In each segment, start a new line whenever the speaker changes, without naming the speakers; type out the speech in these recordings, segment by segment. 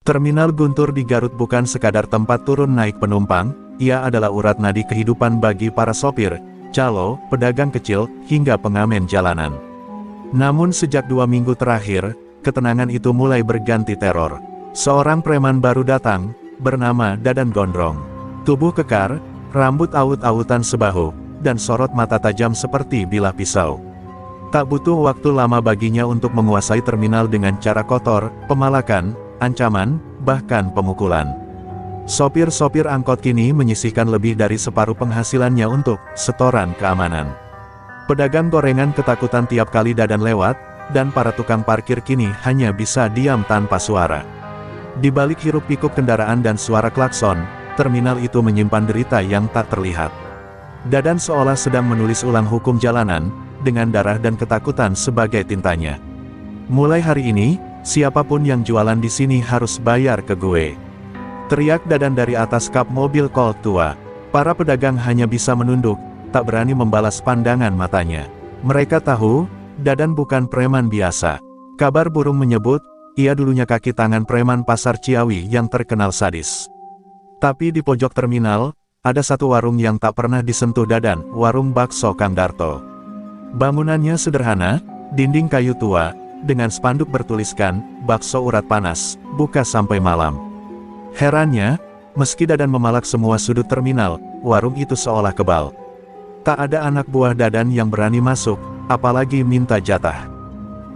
Terminal Guntur di Garut bukan sekadar tempat turun naik penumpang, ia adalah urat nadi kehidupan bagi para sopir, calo, pedagang kecil, hingga pengamen jalanan. Namun sejak 2 minggu terakhir, ketenangan itu mulai berganti teror. Seorang preman baru datang, bernama Dadan Gondrong. Tubuh kekar, rambut awut-awutan sebahu, dan sorot mata tajam seperti bilah pisau. Tak butuh waktu lama baginya untuk menguasai terminal dengan cara kotor, pemalakan, ancaman, bahkan pemukulan. Sopir-sopir angkot kini menyisihkan lebih dari separuh penghasilannya untuk setoran keamanan. Pedagang gorengan ketakutan tiap kali Dadan lewat, dan para tukang parkir kini hanya bisa diam tanpa suara. Di balik hiruk-pikuk kendaraan dan suara klakson, terminal itu menyimpan derita yang tak terlihat. Dadan seolah sedang menulis ulang hukum jalanan, dengan darah dan ketakutan sebagai tintanya. Mulai hari ini, siapapun yang jualan di sini harus bayar ke gue. Teriak Dadan dari atas kap mobil Colt tua. Para pedagang hanya bisa menunduk, tak berani membalas pandangan matanya. Mereka tahu, Dadan bukan preman biasa. Kabar burung menyebut, ia dulunya kaki tangan preman pasar Ciawi yang terkenal sadis. Tapi di pojok terminal, ada satu warung yang tak pernah disentuh Dadan, warung bakso Kang Darto. Bangunannya sederhana, dinding kayu tua, dengan spanduk bertuliskan, bakso urat panas, buka sampai malam. Herannya, meski Dadan memalak semua sudut terminal, warung itu seolah kebal. Tak ada anak buah Dadan yang berani masuk, apalagi minta jatah.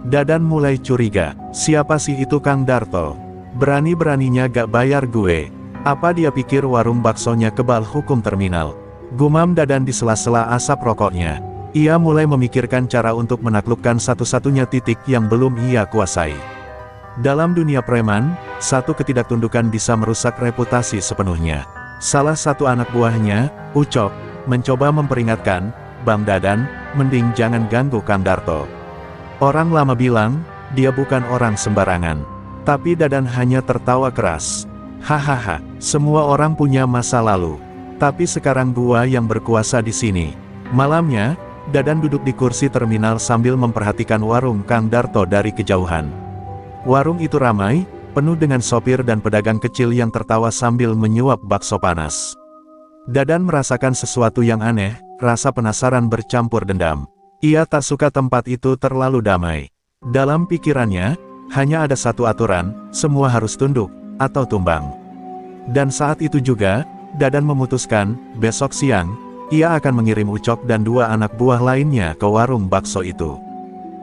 Dadan mulai curiga, siapa sih itu Kang Darto? Berani-beraninya gak bayar gue. Apa dia pikir warung baksonya kebal hukum terminal? Gumam Dadan di sela-sela asap rokoknya. Ia mulai memikirkan cara untuk menaklukkan satu-satunya titik yang belum ia kuasai. Dalam dunia preman, satu ketidaktundukan bisa merusak reputasi sepenuhnya. Salah satu anak buahnya, Ucok, mencoba memperingatkan, Bang Dadan, mending jangan ganggu Kang Darto. Orang lama bilang, dia bukan orang sembarangan. Tapi Dadan hanya tertawa keras. Hahaha, semua orang punya masa lalu. Tapi sekarang gua yang berkuasa di sini. Malamnya, Dadan duduk di kursi terminal sambil memperhatikan warung Kang Darto dari kejauhan. Warung itu ramai, penuh dengan sopir dan pedagang kecil yang tertawa sambil menyuap bakso panas. Dadan merasakan sesuatu yang aneh, rasa penasaran bercampur dendam. Ia tak suka tempat itu terlalu damai. Dalam pikirannya, hanya ada satu aturan, semua harus tunduk, atau tumbang. Dan saat itu juga, Dadan memutuskan, besok siang, ia akan mengirim Ucok dan 2 anak buah lainnya ke warung bakso itu.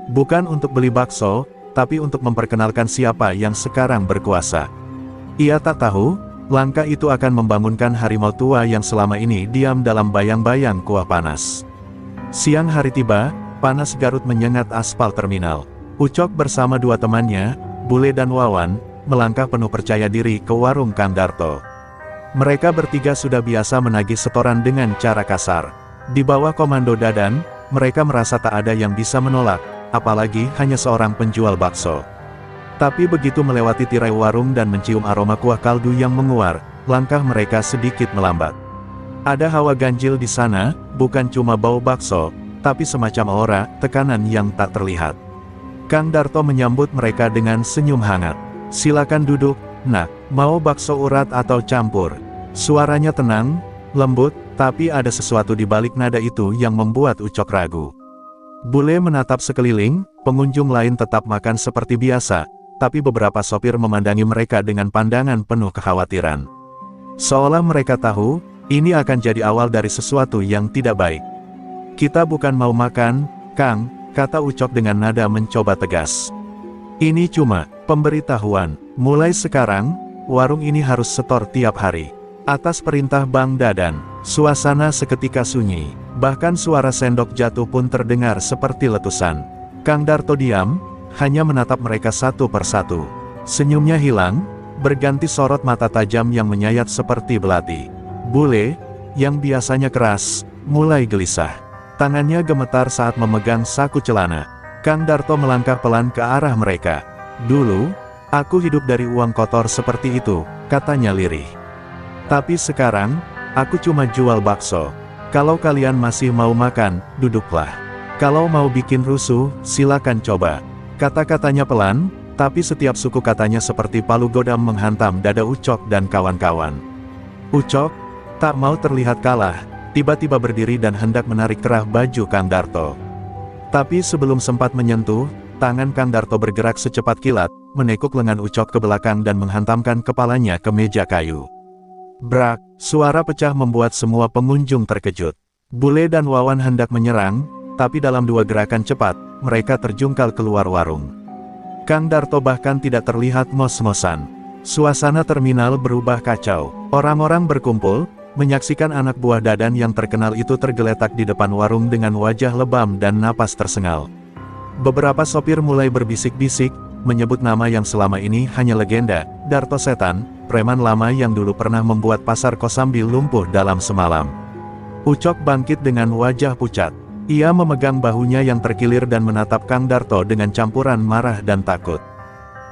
Bukan untuk beli bakso, tapi untuk memperkenalkan siapa yang sekarang berkuasa. Ia tak tahu, langkah itu akan membangunkan harimau tua yang selama ini diam dalam bayang-bayang kuah panas. Siang hari tiba, panas Garut menyengat aspal terminal. Ucok bersama 2 temannya, Bule dan Wawan, melangkah penuh percaya diri ke warung Kang Darto. Mereka bertiga sudah biasa menagih setoran dengan cara kasar. Di bawah komando Dadan, mereka merasa tak ada yang bisa menolak, apalagi hanya seorang penjual bakso. Tapi begitu melewati tirai warung dan mencium aroma kuah kaldu yang menguar, langkah mereka sedikit melambat. Ada hawa ganjil di sana, bukan cuma bau bakso, tapi semacam aura, tekanan yang tak terlihat. Kang Darto menyambut mereka dengan senyum hangat. Silakan duduk, nak, mau bakso urat atau campur? Suaranya tenang, lembut, tapi ada sesuatu di balik nada itu yang membuat Ucok ragu. Bule menatap sekeliling, pengunjung lain tetap makan seperti biasa, tapi beberapa sopir memandangi mereka dengan pandangan penuh kekhawatiran. Seolah mereka tahu, ini akan jadi awal dari sesuatu yang tidak baik. Kita bukan mau makan, Kang, kata Ucok dengan nada mencoba tegas. Ini cuma pemberitahuan, mulai sekarang, warung ini harus setor tiap hari. Atas perintah Bang Dadan, suasana seketika sunyi, bahkan suara sendok jatuh pun terdengar seperti letusan. Kang Darto diam, hanya menatap mereka satu persatu. Senyumnya hilang, berganti sorot mata tajam yang menyayat seperti belati. Bule, yang biasanya keras, mulai gelisah. Tangannya gemetar saat memegang saku celana. Kang Darto melangkah pelan ke arah mereka. Dulu, aku hidup dari uang kotor seperti itu, katanya lirih. Tapi sekarang, aku cuma jual bakso. Kalau kalian masih mau makan, duduklah. Kalau mau bikin rusuh, silakan coba. Kata-katanya pelan, Tapi setiap suku katanya seperti palu godam menghantam dada Ucok dan kawan-kawan. Ucok, tak mau terlihat kalah, tiba-tiba berdiri dan hendak menarik kerah baju Kang Darto. Tapi sebelum sempat menyentuh, tangan Kang Darto bergerak secepat kilat, menekuk lengan Ucok ke belakang dan menghantamkan kepalanya ke meja kayu. Brak, suara pecah membuat semua pengunjung terkejut. Bule dan Wawan hendak menyerang, tapi dalam 2 gerakan cepat, mereka terjungkal keluar warung. Kang Darto bahkan tidak terlihat ngos-ngosan. Suasana terminal berubah kacau. Orang-orang berkumpul, menyaksikan anak buah Dadan yang terkenal itu tergeletak di depan warung dengan wajah lebam dan napas tersengal. Beberapa sopir mulai berbisik-bisik, menyebut nama yang selama ini hanya legenda, Darto Setan, preman lama yang dulu pernah membuat pasar Kosambi lumpuh dalam semalam. Ucok bangkit dengan wajah pucat. Ia memegang bahunya yang terkilir dan menatap Kang Darto dengan campuran marah dan takut.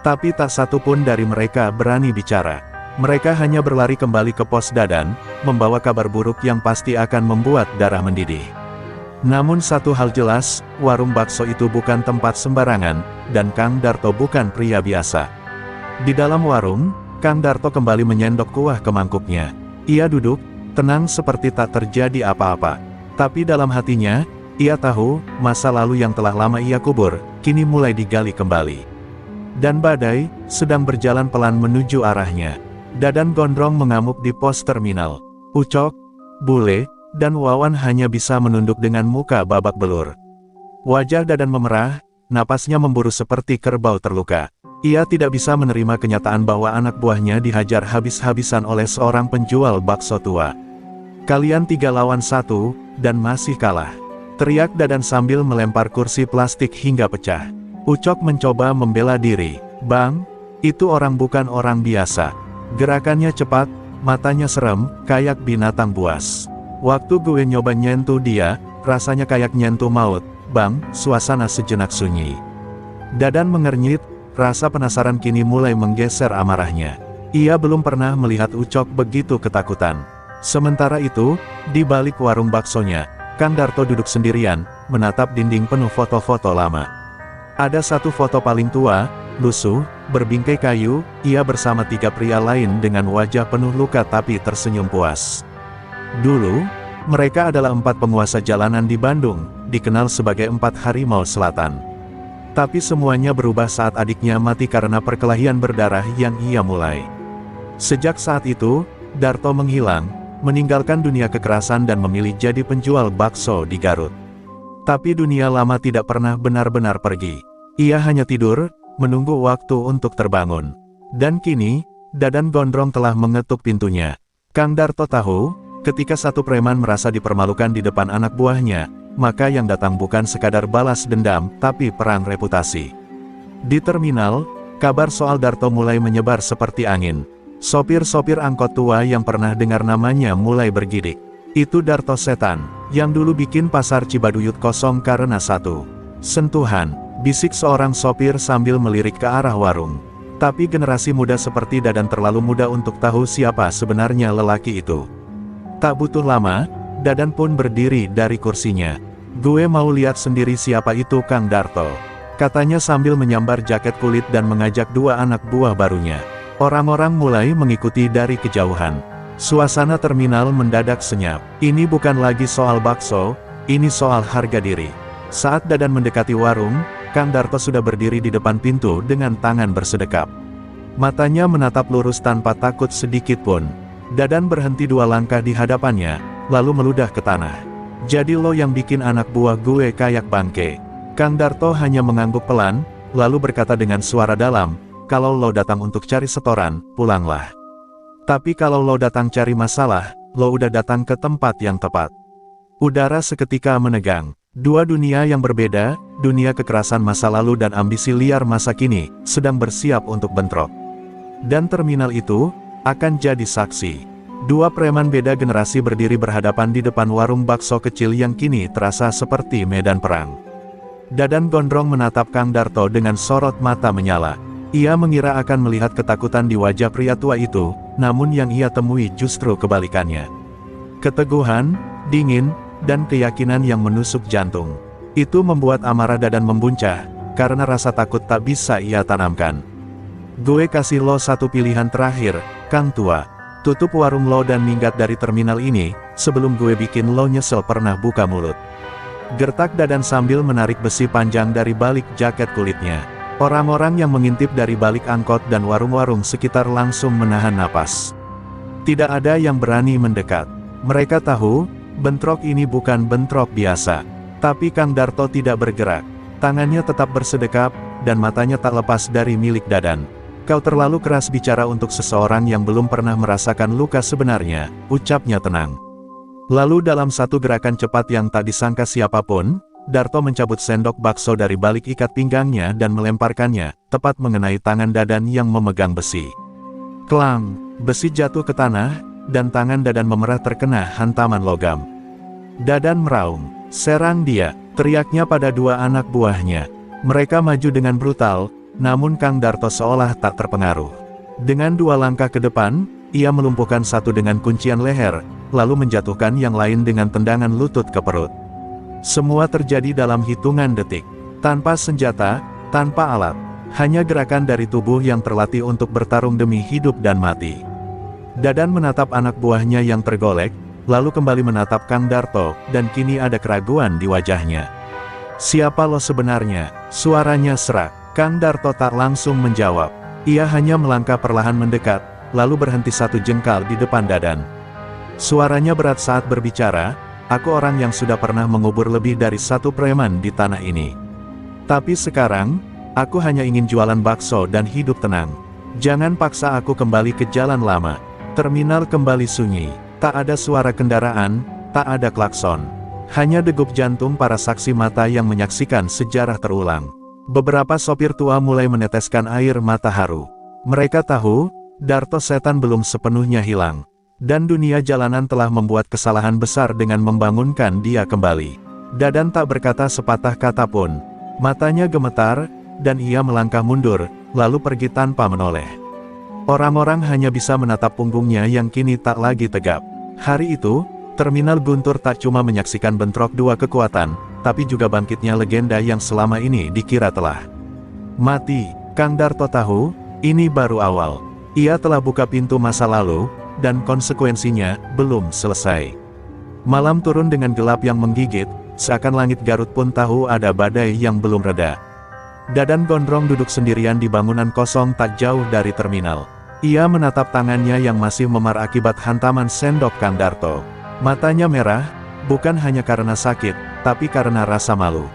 Tapi tak satu pun dari mereka berani bicara. Mereka hanya berlari kembali ke pos Dadan, membawa kabar buruk yang pasti akan membuat darah mendidih. Namun satu hal jelas, warung bakso itu bukan tempat sembarangan, dan Kang Darto bukan pria biasa. Di dalam warung, Kang Darto kembali menyendok kuah ke mangkuknya. Ia duduk, tenang seperti tak terjadi apa-apa. Tapi dalam hatinya, ia tahu, masa lalu yang telah lama ia kubur, kini mulai digali kembali. Dan badai, sedang berjalan pelan menuju arahnya. Dadan gondrong mengamuk di pos terminal. Ucok, Bule, dan Wawan hanya bisa menunduk dengan muka babak belur. Wajah Dadan memerah, napasnya memburu seperti kerbau terluka. Ia tidak bisa menerima kenyataan bahwa anak buahnya dihajar habis-habisan oleh seorang penjual bakso tua. Kalian 3 lawan 1, dan masih kalah. Teriak Dadan sambil melempar kursi plastik hingga pecah. Ucok mencoba membela diri. Bang, itu orang bukan orang biasa. Gerakannya cepat, matanya serem, kayak binatang buas. Waktu gue nyoba nyentuh dia, rasanya kayak nyentuh maut. Bang, suasana sejenak sunyi. Dadan mengernyit, rasa penasaran kini mulai menggeser amarahnya. Ia belum pernah melihat Ucok begitu ketakutan. Sementara itu, di balik warung baksonya, Kang Darto duduk sendirian, menatap dinding penuh foto-foto lama. Ada satu foto paling tua, lusuh, berbingkai kayu, ia bersama 3 pria lain dengan wajah penuh luka tapi tersenyum puas. Dulu, mereka adalah 4 penguasa jalanan di Bandung, dikenal sebagai 4 harimau selatan. Tapi semuanya berubah saat adiknya mati karena perkelahian berdarah yang ia mulai. Sejak saat itu, Darto menghilang, meninggalkan dunia kekerasan dan memilih jadi penjual bakso di Garut. Tapi dunia lama tidak pernah benar-benar pergi. Ia hanya tidur, menunggu waktu untuk terbangun. Dan kini, Dadan gondrong telah mengetuk pintunya. Kang Darto tahu, ketika satu preman merasa dipermalukan di depan anak buahnya, maka yang datang bukan sekadar balas dendam, tapi perang reputasi. Di terminal, kabar soal Darto mulai menyebar seperti angin. Sopir-sopir angkot tua yang pernah dengar namanya mulai bergidik. Itu Darto Setan, yang dulu bikin pasar Cibaduyut kosong karena satu sentuhan, bisik seorang sopir sambil melirik ke arah warung. Tapi generasi muda seperti Dadan terlalu muda untuk tahu siapa sebenarnya lelaki itu. Tak butuh lama, Dadan pun berdiri dari kursinya. Gue mau lihat sendiri siapa itu Kang Darto, katanya sambil menyambar jaket kulit dan mengajak 2 anak buah barunya. Orang-orang mulai mengikuti dari kejauhan. Suasana terminal mendadak senyap. Ini bukan lagi soal bakso, ini soal harga diri. Saat Dadan mendekati warung, Kang Darto sudah berdiri di depan pintu dengan tangan bersedekap. Matanya menatap lurus tanpa takut sedikit pun. Dadan berhenti 2 langkah di hadapannya, lalu meludah ke tanah. Jadi lo yang bikin anak buah gue kayak bangke. Kang Darto hanya mengangguk pelan, lalu berkata dengan suara dalam, kalau lo datang untuk cari setoran, pulanglah. Tapi kalau lo datang cari masalah, lo udah datang ke tempat yang tepat. Udara seketika menegang. 2 dunia yang berbeda, dunia kekerasan masa lalu dan ambisi liar masa kini, sedang bersiap untuk bentrok. Dan terminal itu, akan jadi saksi. 2 preman beda generasi berdiri berhadapan di depan warung bakso kecil yang kini terasa seperti medan perang. Dadan gondrong menatap Kang Darto dengan sorot mata menyala. Ia mengira akan melihat ketakutan di wajah pria tua itu, namun yang ia temui justru kebalikannya. Keteguhan, dingin, dan keyakinan yang menusuk jantung. Itu membuat amarah Dadan membuncah. karena rasa takut tak bisa ia tanamkan. Gue kasih lo satu pilihan terakhir, Kang Tua. Tutup warung lo dan minggat dari terminal ini, sebelum gue bikin lo nyesel pernah buka mulut. Gertak Dadan sambil menarik besi panjang dari balik jaket kulitnya. Orang-orang yang mengintip dari balik angkot dan warung-warung sekitar langsung menahan napas. Tidak ada yang berani mendekat. Mereka tahu, bentrok ini bukan bentrok biasa. Tapi Kang Darto tidak bergerak. Tangannya tetap bersedekap, dan matanya tak lepas dari milik Dadan. Kau terlalu keras bicara untuk seseorang yang belum pernah merasakan luka sebenarnya, ucapnya tenang. Lalu dalam satu gerakan cepat yang tak disangka siapapun, Darto mencabut sendok bakso dari balik ikat pinggangnya dan melemparkannya, tepat mengenai tangan Dadan yang memegang besi. Klang, besi jatuh ke tanah, dan tangan Dadan memerah terkena hantaman logam. Dadan meraung, serang dia, teriaknya pada dua anak buahnya. Mereka maju dengan brutal, namun Kang Darto seolah tak terpengaruh. Dengan dua langkah ke depan, ia melumpuhkan satu dengan kuncian leher, lalu menjatuhkan yang lain dengan tendangan lutut ke perut. Semua terjadi dalam hitungan detik. Tanpa senjata, tanpa alat. Hanya gerakan dari tubuh yang terlatih untuk bertarung demi hidup dan mati. Dadan menatap anak buahnya yang tergolek, lalu kembali menatap Kang Darto, dan kini ada keraguan di wajahnya. Siapa lo sebenarnya? Suaranya serak. Kang Darto tak langsung menjawab. Ia hanya melangkah perlahan mendekat, lalu berhenti satu jengkal di depan Dadan. Suaranya berat saat berbicara, aku orang yang sudah pernah mengubur lebih dari satu preman di tanah ini. Tapi sekarang, aku hanya ingin jualan bakso dan hidup tenang. Jangan paksa aku kembali ke jalan lama. Terminal kembali sunyi, tak ada suara kendaraan, tak ada klakson. Hanya degup jantung para saksi mata yang menyaksikan sejarah terulang. Beberapa sopir tua mulai meneteskan air mata haru. Mereka tahu, Darto Setan belum sepenuhnya hilang. Dan dunia jalanan telah membuat kesalahan besar dengan membangunkan dia kembali. Dadan tak berkata sepatah kata pun. Matanya gemetar, dan ia melangkah mundur, lalu pergi tanpa menoleh. Orang-orang hanya bisa menatap punggungnya yang kini tak lagi tegap. Hari itu, terminal guntur tak cuma menyaksikan bentrok dua kekuatan, tapi juga bangkitnya legenda yang selama ini dikira telah mati. Kang Darto tahu, ini baru awal. Ia telah buka pintu masa lalu, dan konsekuensinya belum selesai. Malam turun dengan gelap yang menggigit, seakan langit Garut pun tahu ada badai yang belum reda. Dadan gondrong duduk sendirian di bangunan kosong tak jauh dari terminal. Ia menatap tangannya yang masih memar akibat hantaman sendok Kang Darto. Matanya merah, bukan hanya karena sakit, tapi karena rasa malu.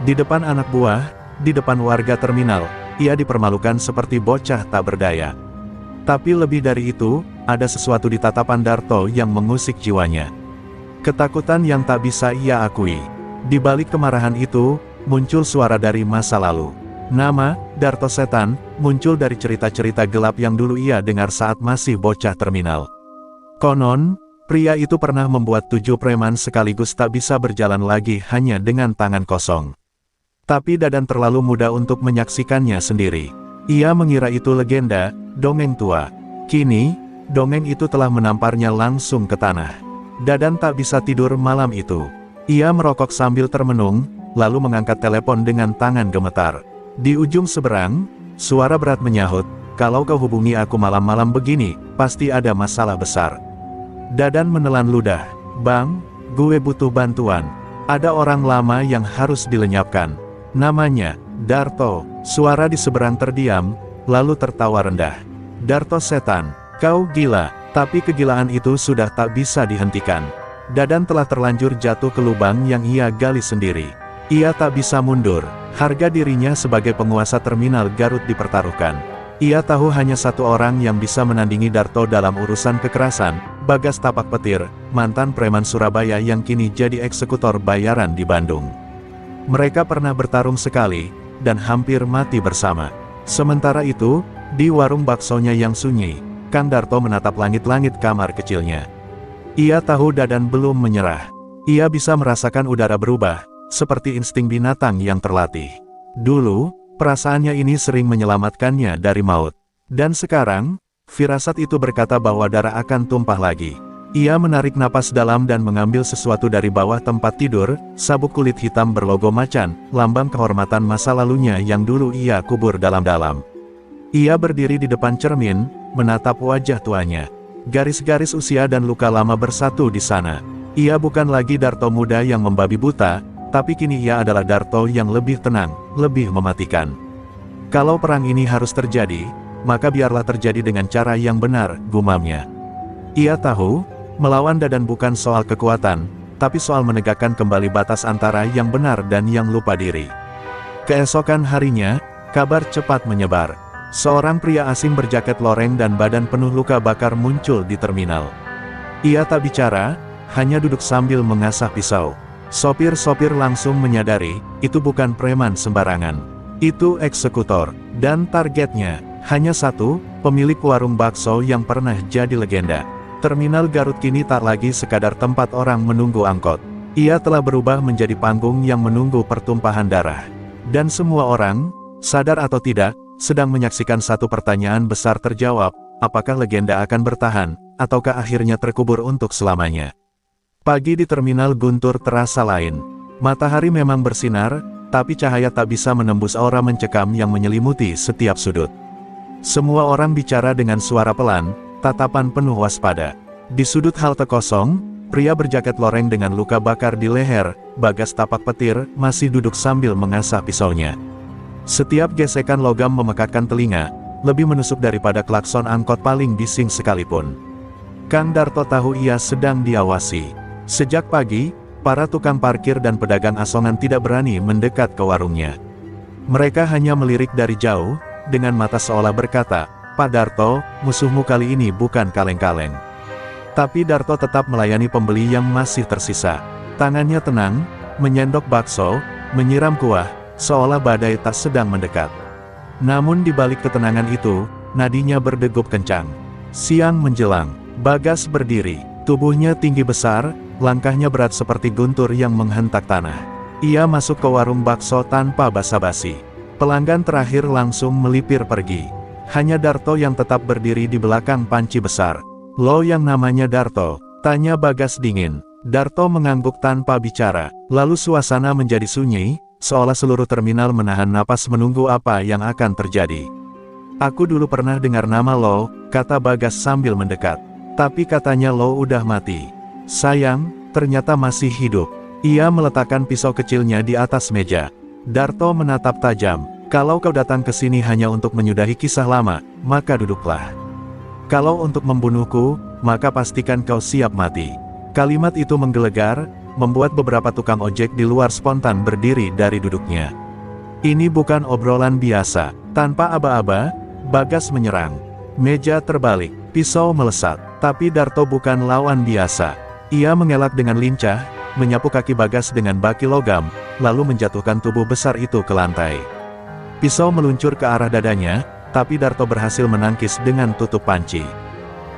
Di depan anak buah, di depan warga terminal, ia dipermalukan seperti bocah tak berdaya. Tapi lebih dari itu, ada sesuatu di tatapan Darto yang mengusik jiwanya. Ketakutan yang tak bisa ia akui. Di balik kemarahan itu, muncul suara dari masa lalu. Nama, Darto Setan, muncul dari cerita-cerita gelap yang dulu ia dengar saat masih bocah terminal. Konon, pria itu pernah membuat 7 preman sekaligus tak bisa berjalan lagi hanya dengan tangan kosong. Tapi Dadan terlalu muda untuk menyaksikannya sendiri. Ia mengira itu legenda, dongeng tua. Kini, dongeng itu telah menamparnya langsung ke tanah. Dadan tak bisa tidur malam itu. Ia merokok sambil termenung, lalu mengangkat telepon dengan tangan gemetar. Di ujung seberang, suara berat menyahut, "Kalau kau hubungi aku malam-malam begini, pasti ada masalah besar." Dadan menelan ludah. "Bang, gue butuh bantuan. Ada orang lama yang harus dilenyapkan. Namanya Darto." Suara di seberang terdiam, lalu tertawa rendah. "Darto Setan, kau gila." Tapi kegilaan itu sudah tak bisa dihentikan. Dadan telah terlanjur jatuh ke lubang yang ia gali sendiri. Ia tak bisa mundur. Harga dirinya sebagai penguasa terminal Garut dipertaruhkan. Ia tahu hanya satu orang yang bisa menandingi Darto dalam urusan kekerasan, Bagas Tapak Petir, mantan preman Surabaya yang kini jadi eksekutor bayaran di Bandung. Mereka pernah bertarung sekali, dan hampir mati bersama. Sementara itu, di warung baksonya yang sunyi, Kang Darto menatap langit-langit kamar kecilnya. Ia tahu Dadan belum menyerah. Ia bisa merasakan udara berubah, seperti insting binatang yang terlatih. Dulu, perasaannya ini sering menyelamatkannya dari maut. Dan sekarang, firasat itu berkata bahwa darah akan tumpah lagi. Ia menarik napas dalam dan mengambil sesuatu dari bawah tempat tidur, sabuk kulit hitam berlogo macan, lambang kehormatan masa lalunya yang dulu ia kubur dalam-dalam. Ia berdiri di depan cermin, menatap wajah tuanya. Garis-garis usia dan luka lama bersatu di sana. Ia bukan lagi Darto muda yang membabi buta, tapi kini ia adalah Darto yang lebih tenang, lebih mematikan. Kalau perang ini harus terjadi, maka biarlah terjadi dengan cara yang benar, gumamnya. Ia tahu, melawan Dadan bukan soal kekuatan, tapi soal menegakkan kembali batas antara yang benar dan yang lupa diri. Keesokan harinya, kabar cepat menyebar. Seorang pria asing berjaket loreng dan badan penuh luka bakar muncul di terminal. Ia tak bicara, hanya duduk sambil mengasah pisau. Sopir-sopir langsung menyadari, itu bukan preman sembarangan. Itu eksekutor, dan targetnya hanya satu, pemilik warung bakso yang pernah jadi legenda. Terminal Garut kini tak lagi sekadar tempat orang menunggu angkot. Ia telah berubah menjadi panggung yang menunggu pertumpahan darah. Dan semua orang, sadar atau tidak, sedang menyaksikan satu pertanyaan besar terjawab, apakah legenda akan bertahan, ataukah akhirnya terkubur untuk selamanya. Pagi di terminal Guntur terasa lain. Matahari memang bersinar, tapi cahaya tak bisa menembus aura mencekam yang menyelimuti setiap sudut. Semua orang bicara dengan suara pelan, tatapan penuh waspada. Di sudut halte kosong, pria berjaket loreng dengan luka bakar di leher, bagas tapak petir, masih duduk sambil mengasah pisaunya. Setiap gesekan logam memekakkan telinga, lebih menusuk daripada klakson angkot paling bising sekalipun. Kang Darto tahu ia sedang diawasi. Sejak pagi, para tukang parkir dan pedagang asongan tidak berani mendekat ke warungnya. Mereka hanya melirik dari jauh, dengan mata seolah berkata, "Pak Darto, musuhmu kali ini bukan kaleng-kaleng." Tapi Darto tetap melayani pembeli yang masih tersisa. Tangannya tenang, menyendok bakso, menyiram kuah, seolah badai tak sedang mendekat. Namun di balik ketenangan itu, nadinya berdegup kencang. Siang menjelang, Bagas berdiri, tubuhnya tinggi besar, langkahnya berat seperti guntur yang menghentak tanah. Ia masuk ke warung bakso tanpa basa-basi. Pelanggan terakhir langsung melipir pergi. Hanya Darto yang tetap berdiri di belakang panci besar. "Lo yang namanya Darto?" tanya Bagas dingin. Darto mengangguk tanpa bicara, lalu suasana menjadi sunyi, seolah seluruh terminal menahan napas menunggu apa yang akan terjadi. "Aku dulu pernah dengar nama lo," kata Bagas sambil mendekat. "Tapi katanya lo udah mati." "Sayang, ternyata masih hidup." Ia meletakkan pisau kecilnya di atas meja. Darto menatap tajam. "Kalau kau datang ke sini hanya untuk menyudahi kisah lama, maka duduklah. Kalau untuk membunuhku, maka pastikan kau siap mati." Kalimat itu menggelegar, membuat beberapa tukang ojek di luar spontan berdiri dari duduknya. Ini bukan obrolan biasa. Tanpa aba-aba, Bagas menyerang. Meja terbalik, pisau melesat. Tapi Darto bukan lawan biasa. Ia mengelak dengan lincah, menyapu kaki Bagas dengan baki logam, lalu menjatuhkan tubuh besar itu ke lantai. Pisau meluncur ke arah dadanya, tapi Darto berhasil menangkis dengan tutup panci.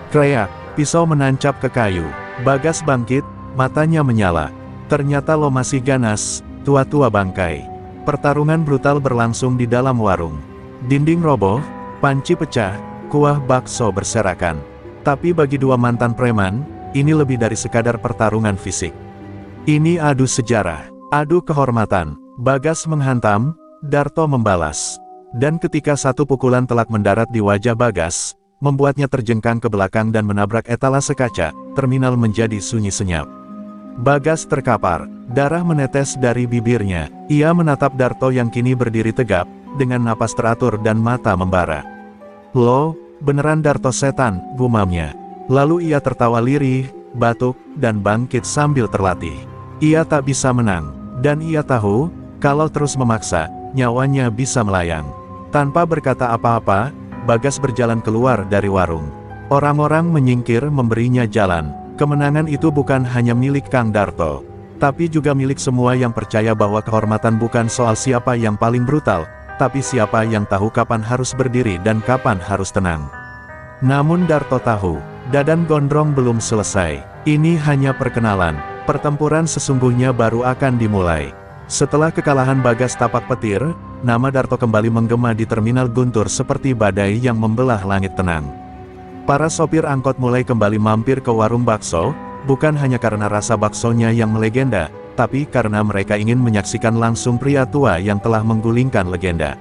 Kreak, pisau menancap ke kayu. Bagas bangkit, matanya menyala. "Ternyata lo masih ganas, tua-tua bangkai." Pertarungan brutal berlangsung di dalam warung. Dinding roboh, panci pecah, kuah bakso berserakan. Tapi bagi dua mantan preman, ini lebih dari sekadar pertarungan fisik. Ini adu sejarah, adu kehormatan. Bagas menghantam, Darto membalas. Dan ketika satu pukulan telak mendarat di wajah Bagas, membuatnya terjengkang ke belakang dan menabrak etalase kaca, terminal menjadi sunyi senyap. Bagas terkapar, darah menetes dari bibirnya. Ia menatap Darto yang kini berdiri tegap, dengan napas teratur dan mata membara. "Lo, beneran Darto setan," gumamnya. Lalu ia tertawa lirih, batuk, dan bangkit sambil terlatih. Ia tak bisa menang, dan ia tahu, kalau terus memaksa, nyawanya bisa melayang. Tanpa berkata apa-apa, Bagas berjalan keluar dari warung. Orang-orang menyingkir memberinya jalan. Kemenangan itu bukan hanya milik Kang Darto, tapi juga milik semua yang percaya bahwa kehormatan bukan soal siapa yang paling brutal, tapi siapa yang tahu kapan harus berdiri dan kapan harus tenang. Namun Darto tahu, Dadan Gondrong belum selesai. Ini hanya perkenalan. Pertempuran sesungguhnya baru akan dimulai. Setelah kekalahan Bagas tapak petir, nama Darto kembali menggema di terminal Guntur seperti badai yang membelah langit tenang. Para sopir angkot mulai kembali mampir ke warung bakso, bukan hanya karena rasa baksonya yang melegenda, tapi karena mereka ingin menyaksikan langsung pria tua yang telah menggulingkan legenda.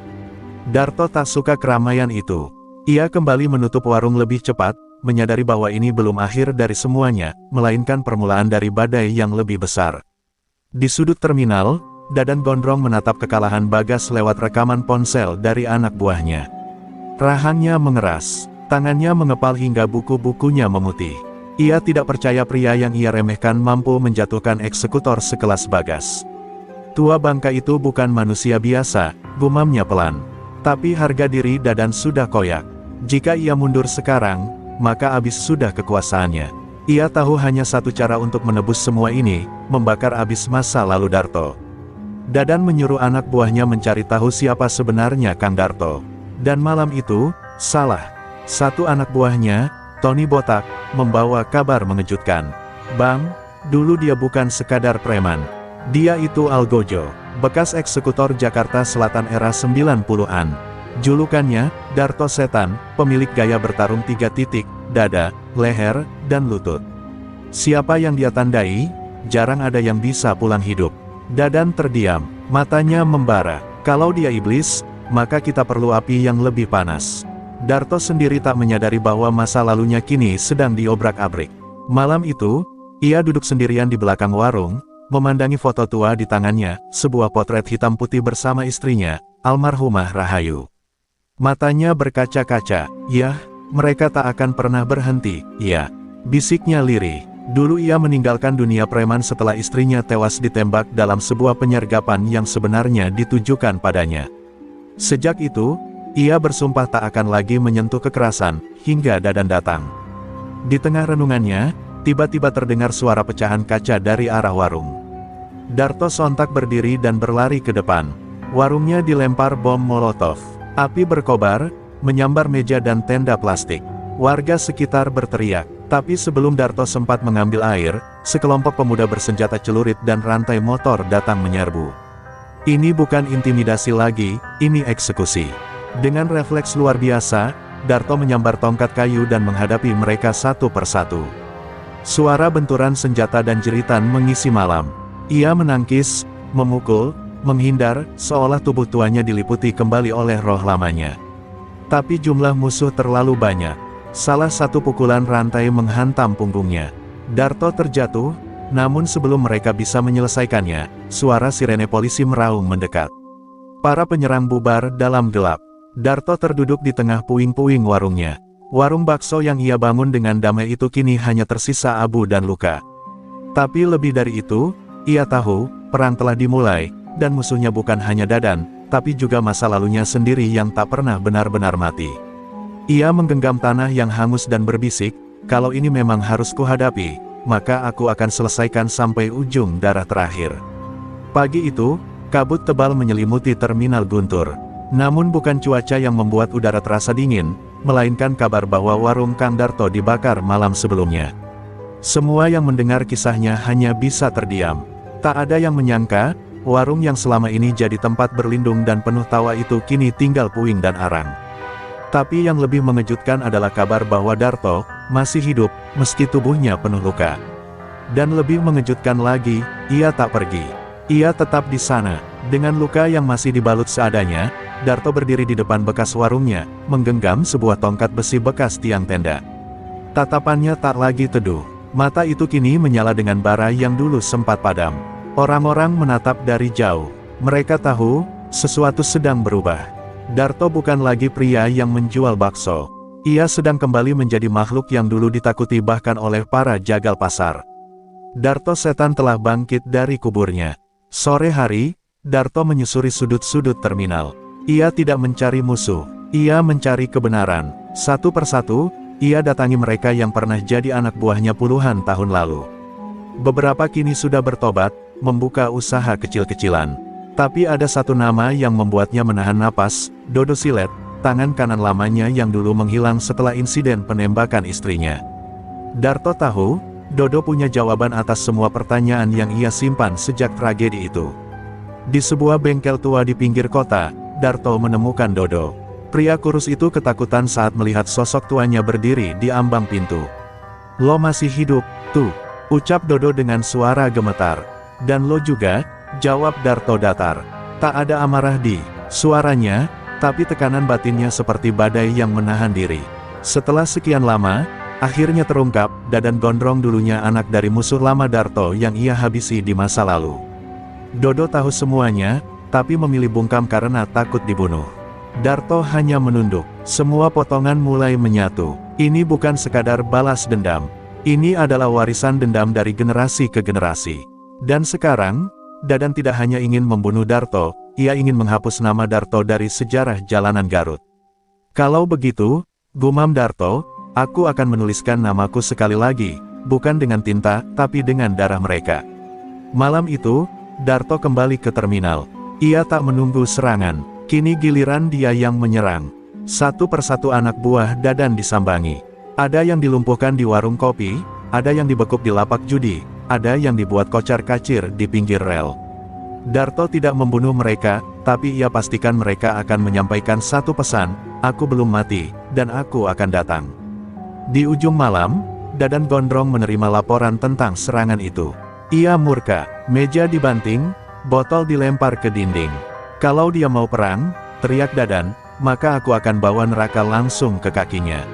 Darto tak suka keramaian itu. Ia kembali menutup warung lebih cepat, menyadari bahwa ini belum akhir dari semuanya, melainkan permulaan dari badai yang lebih besar. Di sudut terminal, Dadan gondrong menatap kekalahan Bagas lewat rekaman ponsel dari anak buahnya. Rahangnya mengeras, tangannya mengepal hingga buku-bukunya memutih. Ia tidak percaya pria yang ia remehkan mampu menjatuhkan eksekutor sekelas Bagas. Tua bangka itu bukan manusia biasa, gumamnya pelan. Tapi harga diri Dadan sudah koyak. Jika ia mundur sekarang, maka habis sudah kekuasaannya. Ia tahu hanya satu cara untuk menebus semua ini, membakar habis masa lalu Darto. Dadan menyuruh anak buahnya mencari tahu siapa sebenarnya Kang Darto. Dan malam itu, salah satu anak buahnya, Tony Botak, membawa kabar mengejutkan. Bang, dulu dia bukan sekadar preman. Dia itu Algojo, bekas eksekutor Jakarta Selatan era 90-an. Julukannya, Darto Setan, pemilik gaya bertarung 3 titik, dada, leher, dan lutut. Siapa yang dia tandai, jarang ada yang bisa pulang hidup. Dadan terdiam, matanya membara. Kalau dia iblis, maka kita perlu api yang lebih panas. Darto sendiri tak menyadari bahwa masa lalunya kini sedang diobrak-abrik. Malam itu, ia duduk sendirian di belakang warung, memandangi foto tua di tangannya, sebuah potret hitam putih bersama istrinya, almarhumah Rahayu. Matanya berkaca-kaca. Yah, mereka tak akan pernah berhenti, ya. Bisiknya lirih. Dulu ia meninggalkan dunia preman setelah istrinya tewas ditembak dalam sebuah penyergapan yang sebenarnya ditujukan padanya. Sejak itu, ia bersumpah tak akan lagi menyentuh kekerasan, hingga Dadan datang. Di tengah renungannya, tiba-tiba terdengar suara pecahan kaca dari arah warung. Darto sontak berdiri dan berlari ke depan. Warungnya dilempar bom molotov. Api berkobar, menyambar meja dan tenda plastik. Warga sekitar berteriak, tapi sebelum Darto sempat mengambil air, sekelompok pemuda bersenjata celurit dan rantai motor datang menyerbu. Ini bukan intimidasi lagi, ini eksekusi. Dengan refleks luar biasa, Darto menyambar tongkat kayu dan menghadapi mereka satu persatu. Suara benturan senjata dan jeritan mengisi malam. Ia menangkis, memukul, menghindar, seolah tubuh tuanya diliputi kembali oleh roh lamanya. Tapi jumlah musuh terlalu banyak. Salah satu pukulan rantai menghantam punggungnya. Darto terjatuh, namun sebelum mereka bisa menyelesaikannya, suara sirene polisi meraung mendekat. Para penyerang bubar dalam gelap. Darto terduduk di tengah puing-puing warungnya. Warung bakso yang ia bangun dengan damai itu kini hanya tersisa abu dan luka. Tapi lebih dari itu, ia tahu, perang telah dimulai, dan musuhnya bukan hanya Dadan, tapi juga masa lalunya sendiri yang tak pernah benar-benar mati. Ia menggenggam tanah yang hangus dan berbisik, kalau ini memang harus kuhadapi, maka aku akan selesaikan sampai ujung darah terakhir. Pagi itu, kabut tebal menyelimuti terminal Guntur. Namun bukan cuaca yang membuat udara terasa dingin, melainkan kabar bahwa warung Kang Darto dibakar malam sebelumnya. Semua yang mendengar kisahnya hanya bisa terdiam. Tak ada yang menyangka, warung yang selama ini jadi tempat berlindung dan penuh tawa itu kini tinggal puing dan arang. Tapi yang lebih mengejutkan adalah kabar bahwa Darto masih hidup, meski tubuhnya penuh luka. Dan lebih mengejutkan lagi, ia tak pergi. Ia tetap di sana. Dengan luka yang masih dibalut seadanya, Darto berdiri di depan bekas warungnya, menggenggam sebuah tongkat besi bekas tiang tenda. Tatapannya tak lagi teduh. Mata itu kini menyala dengan bara yang dulu sempat padam. Orang-orang menatap dari jauh. Mereka tahu, sesuatu sedang berubah. Darto bukan lagi pria yang menjual bakso. Ia sedang kembali menjadi makhluk yang dulu ditakuti bahkan oleh para jagal pasar. Darto Setan telah bangkit dari kuburnya. Sore hari, Darto menyusuri sudut-sudut terminal. Ia tidak mencari musuh, ia mencari kebenaran. Satu persatu, ia datangi mereka yang pernah jadi anak buahnya puluhan tahun lalu. Beberapa kini sudah bertobat, membuka usaha kecil-kecilan. Tapi ada satu nama yang membuatnya menahan napas, Dodo Silet, tangan kanan lamanya yang dulu menghilang setelah insiden penembakan istrinya. Darto tahu, Dodo punya jawaban atas semua pertanyaan yang ia simpan sejak tragedi itu. Di sebuah bengkel tua di pinggir kota, Darto menemukan Dodo. Pria kurus itu ketakutan saat melihat sosok tuanya berdiri di ambang pintu. "Lo masih hidup, tuh," ucap Dodo dengan suara gemetar. "Dan lo juga," jawab Darto datar. Tak ada amarah di suaranya, tapi tekanan batinnya seperti badai yang menahan diri. Setelah sekian lama, akhirnya terungkap, Dadan Gondrong dulunya anak dari musuh lama Darto yang ia habisi di masa lalu. Dodo tahu semuanya, tapi memilih bungkam karena takut dibunuh. Darto hanya menunduk. Semua potongan mulai menyatu. Ini bukan sekadar balas dendam. Ini adalah warisan dendam dari generasi ke generasi. Dan sekarang, Dadan tidak hanya ingin membunuh Darto, ia ingin menghapus nama Darto dari sejarah jalanan Garut. "Kalau begitu," gumam Darto, "aku akan menuliskan namaku sekali lagi, bukan dengan tinta, tapi dengan darah mereka." Malam itu, Darto kembali ke terminal. Ia tak menunggu serangan, kini giliran dia yang menyerang. Satu persatu anak buah Dadan disambangi. Ada yang dilumpuhkan di warung kopi, ada yang dibekuk di lapak judi, ada yang dibuat kocar-kacir di pinggir rel. Darto tidak membunuh mereka, tapi ia pastikan mereka akan menyampaikan satu pesan, "Aku belum mati, dan aku akan datang." Di ujung malam, Dadan Gondrong menerima laporan tentang serangan itu. Ia murka, meja dibanting, botol dilempar ke dinding. "Kalau dia mau perang," teriak Dadan, "maka aku akan bawa neraka langsung ke kakinya."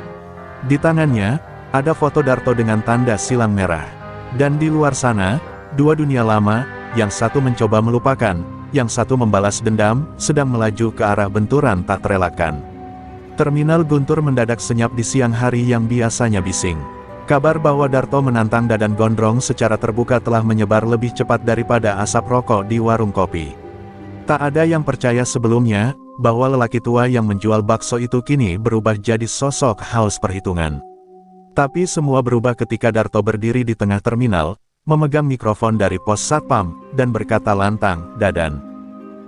Di tangannya, ada foto Darto dengan tanda silang merah. Dan di luar sana, dua dunia lama, yang satu mencoba melupakan, yang satu membalas dendam, sedang melaju ke arah benturan tak terelakkan. Terminal Guntur mendadak senyap di siang hari yang biasanya bising. Kabar bahwa Darto menantang Dadan Gondrong secara terbuka telah menyebar lebih cepat daripada asap rokok di warung kopi. Tak ada yang percaya sebelumnya, bahwa lelaki tua yang menjual bakso itu kini berubah jadi sosok haus perhitungan. Tapi semua berubah ketika Darto berdiri di tengah terminal, memegang mikrofon dari pos satpam, dan berkata lantang, "Dadan,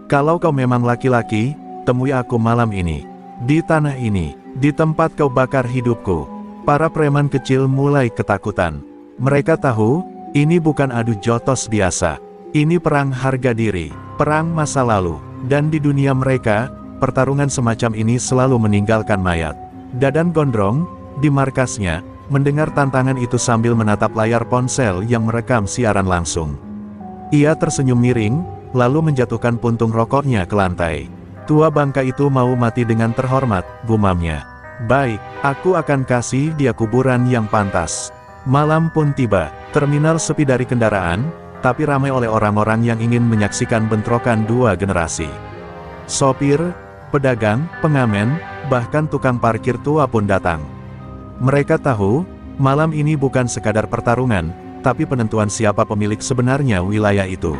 kalau kau memang laki-laki, temui aku malam ini. Di tanah ini, di tempat kau bakar hidupku." Para preman kecil mulai ketakutan. Mereka tahu, ini bukan adu jotos biasa. Ini perang harga diri, perang masa lalu. Dan di dunia mereka, pertarungan semacam ini selalu meninggalkan mayat. Dadan Gondrong, di markasnya, mendengar tantangan itu sambil menatap layar ponsel yang merekam siaran langsung. Ia tersenyum miring, lalu menjatuhkan puntung rokoknya ke lantai. "Tua bangka itu mau mati dengan terhormat," gumamnya. "Baik, aku akan kasih dia kuburan yang pantas." Malam pun tiba, terminal sepi dari kendaraan, tapi ramai oleh orang-orang yang ingin menyaksikan bentrokan dua generasi. Sopir, pedagang, pengamen, bahkan tukang parkir tua pun datang. Mereka tahu, malam ini bukan sekadar pertarungan, tapi penentuan siapa pemilik sebenarnya wilayah itu.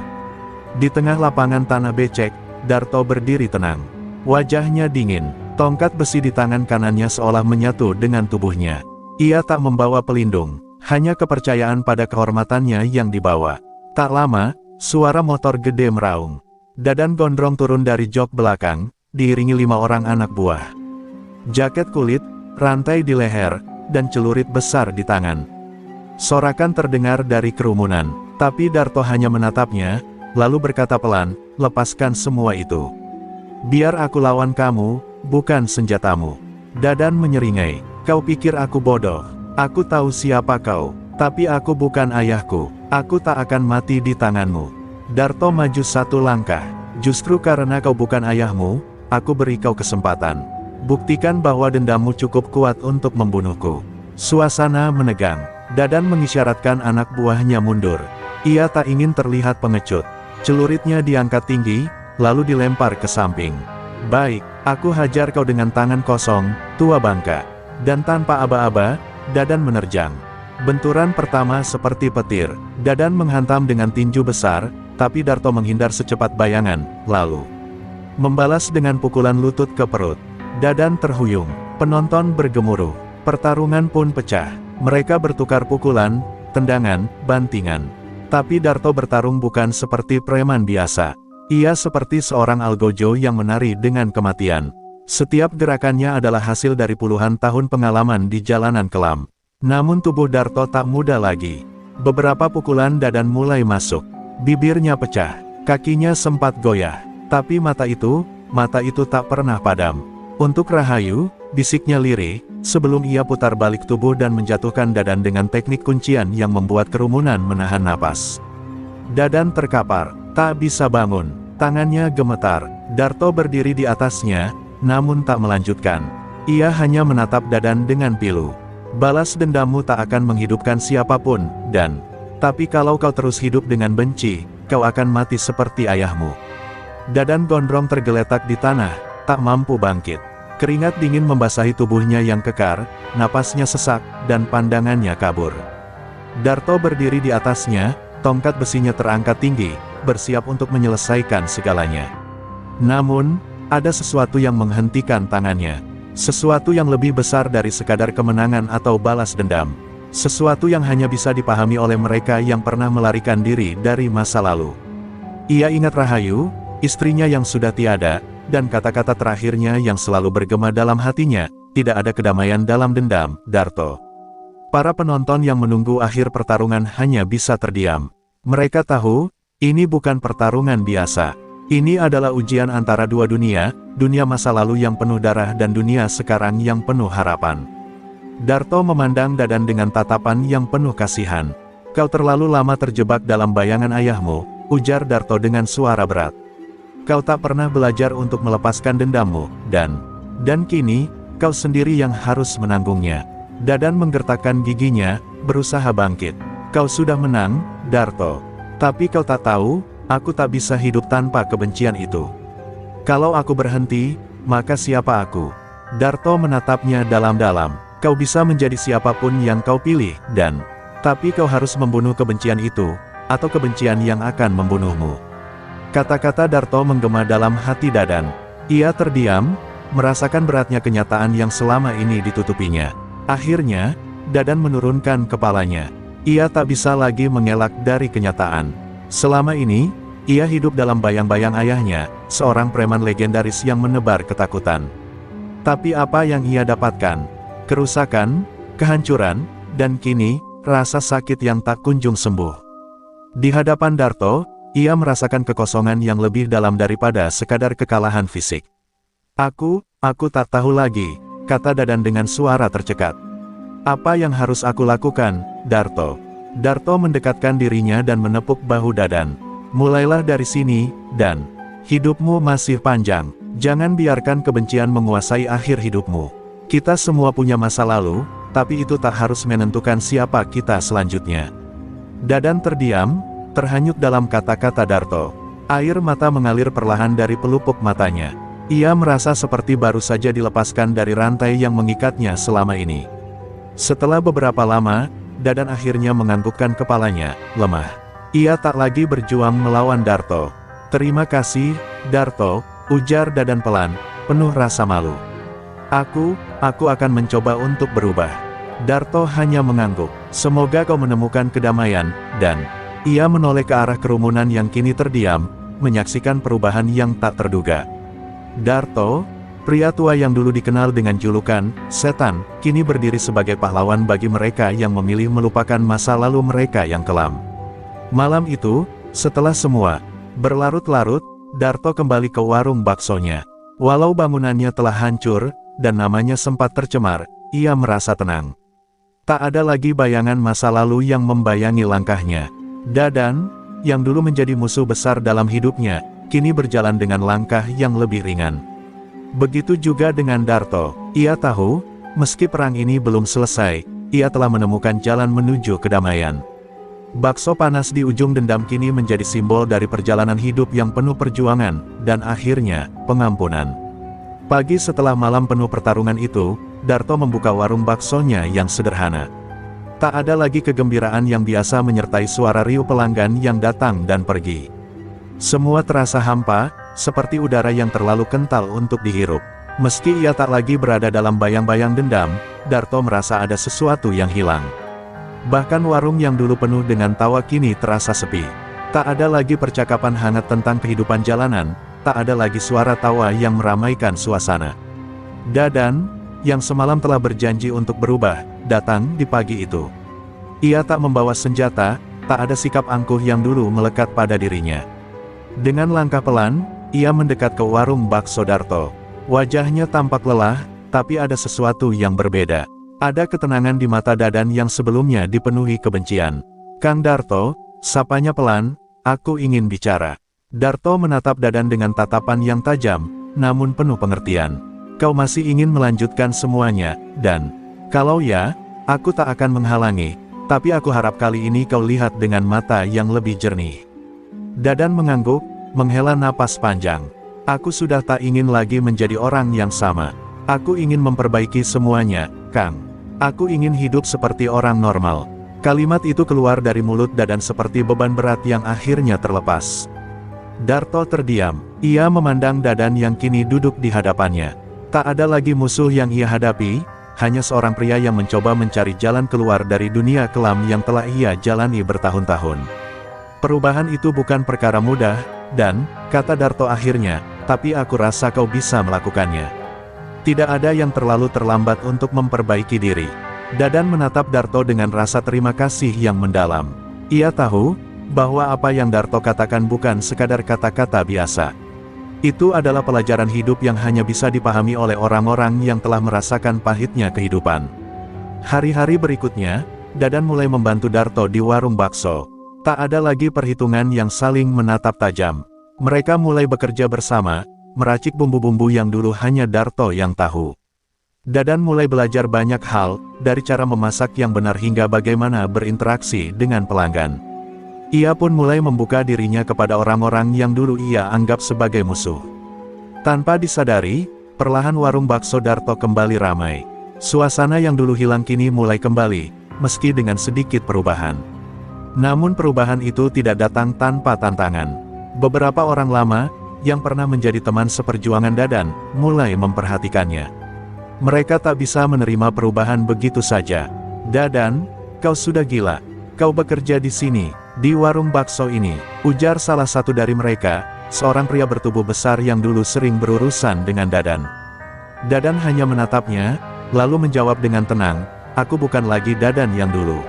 Di tengah lapangan tanah becek, Darto berdiri tenang. Wajahnya dingin, tongkat besi di tangan kanannya seolah menyatu dengan tubuhnya. Ia tak membawa pelindung, hanya kepercayaan pada kehormatannya yang dibawa. Tak lama, suara motor gede meraung. Dadan Gondrong turun dari jok belakang, diiringi 5 orang anak buah. Jaket kulit, rantai di leher, dan celurit besar di tangan. Sorakan terdengar dari kerumunan, tapi Darto hanya menatapnya, lalu berkata pelan, "Lepaskan semua itu. Biar aku lawan kamu, bukan senjatamu." Dadan menyeringai, "Kau pikir aku bodoh? Aku tahu siapa kau, tapi aku bukan ayahku. Aku tak akan mati di tanganmu." Darto maju 1 langkah. "Justru karena kau bukan ayahmu, aku beri kau kesempatan. Buktikan bahwa dendammu cukup kuat untuk membunuhku." Suasana menegang. Dadan mengisyaratkan anak buahnya mundur. Ia tak ingin terlihat pengecut. Celuritnya diangkat tinggi, lalu dilempar ke samping. "Baik, aku hajar kau dengan tangan kosong, tua bangka." Dan tanpa aba-aba, Dadan menerjang. Benturan pertama seperti petir. Dadan menghantam dengan tinju besar, tapi Darto menghindar secepat bayangan, lalu membalas dengan pukulan lutut ke perut. Dadan terhuyung. Penonton bergemuruh. Pertarungan pun pecah. Mereka bertukar pukulan, tendangan, bantingan. Tapi Darto bertarung bukan seperti preman biasa. Ia seperti seorang algojo yang menari dengan kematian. Setiap gerakannya adalah hasil dari puluhan tahun pengalaman di jalanan kelam. Namun tubuh Darto tak muda lagi. Beberapa pukulan Dadan mulai masuk. Bibirnya pecah, kakinya sempat goyah. Tapi mata itu tak pernah padam. Untuk Rahayu, bisiknya lirih, sebelum ia putar balik tubuh dan menjatuhkan Dadan dengan teknik kuncian yang membuat kerumunan menahan napas. Dadan terkapar, tak bisa bangun, tangannya gemetar. Darto berdiri di atasnya, namun tak melanjutkan. Ia hanya menatap Dadan dengan pilu. Balas dendammu tak akan menghidupkan siapapun, dan tapi kalau kau terus hidup dengan benci, kau akan mati seperti ayahmu. Dadan gondrong tergeletak di tanah, tak mampu bangkit. Keringat dingin membasahi tubuhnya yang kekar, napasnya sesak, dan pandangannya kabur. Darto berdiri di atasnya, tongkat besinya terangkat tinggi, bersiap untuk menyelesaikan segalanya. Namun, ada sesuatu yang menghentikan tangannya. Sesuatu yang lebih besar dari sekadar kemenangan atau balas dendam. Sesuatu yang hanya bisa dipahami oleh mereka yang pernah melarikan diri dari masa lalu. Ia ingat Rahayu, istrinya yang sudah tiada, dan kata-kata terakhirnya yang selalu bergema dalam hatinya, tidak ada kedamaian dalam dendam, Darto. Para penonton yang menunggu akhir pertarungan hanya bisa terdiam. Mereka tahu, ini bukan pertarungan biasa. Ini adalah ujian antara dua dunia, dunia masa lalu yang penuh darah dan dunia sekarang yang penuh harapan. Darto memandang Dadan dengan tatapan yang penuh kasihan. Kau terlalu lama terjebak dalam bayangan ayahmu, ujar Darto dengan suara berat. Kau tak pernah belajar untuk melepaskan dendammu, dan kini, kau sendiri yang harus menanggungnya. Dadan menggertakkan giginya, berusaha bangkit. Kau sudah menang, Darto. Tapi kau tak tahu, aku tak bisa hidup tanpa kebencian itu. Kalau aku berhenti, maka siapa aku? Darto menatapnya dalam-dalam. Kau bisa menjadi siapapun yang kau pilih, tapi kau harus membunuh kebencian itu, atau kebencian yang akan membunuhmu. Kata-kata Darto menggema dalam hati Dadan. Ia terdiam, merasakan beratnya kenyataan yang selama ini ditutupinya. Akhirnya, Dadan menurunkan kepalanya. Ia tak bisa lagi mengelak dari kenyataan. Selama ini, ia hidup dalam bayang-bayang ayahnya, seorang preman legendaris yang menebar ketakutan. Tapi apa yang ia dapatkan? Kerusakan, kehancuran, dan kini, rasa sakit yang tak kunjung sembuh. Di hadapan Darto, ia merasakan kekosongan yang lebih dalam daripada sekadar kekalahan fisik. Aku tak tahu lagi, kata Dadan dengan suara tercekat. Apa yang harus aku lakukan, Darto? Darto mendekatkan dirinya dan menepuk bahu Dadan. Mulailah dari sini, dan hidupmu masih panjang. Jangan biarkan kebencian menguasai akhir hidupmu. Kita semua punya masa lalu, tapi itu tak harus menentukan siapa kita selanjutnya. Dadan terdiam, terhanyut dalam kata-kata Darto. Air mata mengalir perlahan dari pelupuk matanya. Ia merasa seperti baru saja dilepaskan dari rantai yang mengikatnya selama ini. Setelah beberapa lama, Dadan akhirnya menganggukkan kepalanya, lemah. Ia tak lagi berjuang melawan Darto. Terima kasih, Darto, ujar Dadan pelan, penuh rasa malu. Aku akan mencoba untuk berubah. Darto hanya mengangguk. Semoga kau menemukan kedamaian, dan ia menoleh ke arah kerumunan yang kini terdiam, menyaksikan perubahan yang tak terduga. Darto, pria tua yang dulu dikenal dengan julukan setan, kini berdiri sebagai pahlawan bagi mereka yang memilih melupakan masa lalu mereka yang kelam. Malam itu, setelah semua berlarut-larut, Darto kembali ke warung baksonya. Walau bangunannya telah hancur, dan namanya sempat tercemar, ia merasa tenang. Tak ada lagi bayangan masa lalu yang membayangi langkahnya. Dadan, yang dulu menjadi musuh besar dalam hidupnya, kini berjalan dengan langkah yang lebih ringan. Begitu juga dengan Darto. Ia tahu, meski perang ini belum selesai, ia telah menemukan jalan menuju kedamaian. Bakso panas di ujung dendam kini menjadi simbol dari perjalanan hidup yang penuh perjuangan, dan akhirnya, pengampunan. Pagi setelah malam penuh pertarungan itu, Darto membuka warung baksonya yang sederhana. Tak ada lagi kegembiraan yang biasa menyertai suara riuh pelanggan yang datang dan pergi. Semua terasa hampa, seperti udara yang terlalu kental untuk dihirup. Meski ia tak lagi berada dalam bayang-bayang dendam, Darto merasa ada sesuatu yang hilang. Bahkan warung yang dulu penuh dengan tawa kini terasa sepi. Tak ada lagi percakapan hangat tentang kehidupan jalanan, tak ada lagi suara tawa yang meramaikan suasana. Dadan, yang semalam telah berjanji untuk berubah, datang di pagi itu. Ia tak membawa senjata, tak ada sikap angkuh yang dulu melekat pada dirinya. Dengan langkah pelan, ia mendekat ke warung bakso Darto. Wajahnya tampak lelah, tapi ada sesuatu yang berbeda. Ada ketenangan di mata Dadan yang sebelumnya dipenuhi kebencian. "Kang Darto," sapanya pelan, "aku ingin bicara." Darto menatap Dadan dengan tatapan yang tajam, namun penuh pengertian. "Kau masih ingin melanjutkan semuanya, dan kalau ya, aku tak akan menghalangi, tapi aku harap kali ini kau lihat dengan mata yang lebih jernih." Dadan mengangguk, menghela napas panjang. "Aku sudah tak ingin lagi menjadi orang yang sama. Aku ingin memperbaiki semuanya, Kang. Aku ingin hidup seperti orang normal." Kalimat itu keluar dari mulut Dadan seperti beban berat yang akhirnya terlepas. Darto terdiam. Ia memandang Dadan yang kini duduk di hadapannya. Tak ada lagi musuh yang ia hadapi, hanya seorang pria yang mencoba mencari jalan keluar dari dunia kelam yang telah ia jalani bertahun-tahun. Perubahan itu bukan perkara mudah, dan, kata Darto akhirnya, "tapi aku rasa kau bisa melakukannya. Tidak ada yang terlalu terlambat untuk memperbaiki diri." Dadan menatap Darto dengan rasa terima kasih yang mendalam. Ia tahu bahwa apa yang Darto katakan bukan sekadar kata-kata biasa. Itu adalah pelajaran hidup yang hanya bisa dipahami oleh orang-orang yang telah merasakan pahitnya kehidupan. Hari-hari berikutnya, Dadan mulai membantu Darto di warung bakso. Tak ada lagi perhitungan yang saling menatap tajam. Mereka mulai bekerja bersama, meracik bumbu-bumbu yang dulu hanya Darto yang tahu. Dadan mulai belajar banyak hal, dari cara memasak yang benar hingga bagaimana berinteraksi dengan pelanggan. Ia pun mulai membuka dirinya kepada orang-orang yang dulu ia anggap sebagai musuh. Tanpa disadari, perlahan warung bakso Darto kembali ramai. Suasana yang dulu hilang kini mulai kembali, meski dengan sedikit perubahan. Namun perubahan itu tidak datang tanpa tantangan. Beberapa orang lama, yang pernah menjadi teman seperjuangan Dadan, mulai memperhatikannya. Mereka tak bisa menerima perubahan begitu saja. "Dadan, kau sudah gila. Kau bekerja di sini, di warung bakso ini," ujar salah satu dari mereka, seorang pria bertubuh besar yang dulu sering berurusan dengan Dadan. Dadan hanya menatapnya, lalu menjawab dengan tenang, "Aku bukan lagi Dadan yang dulu.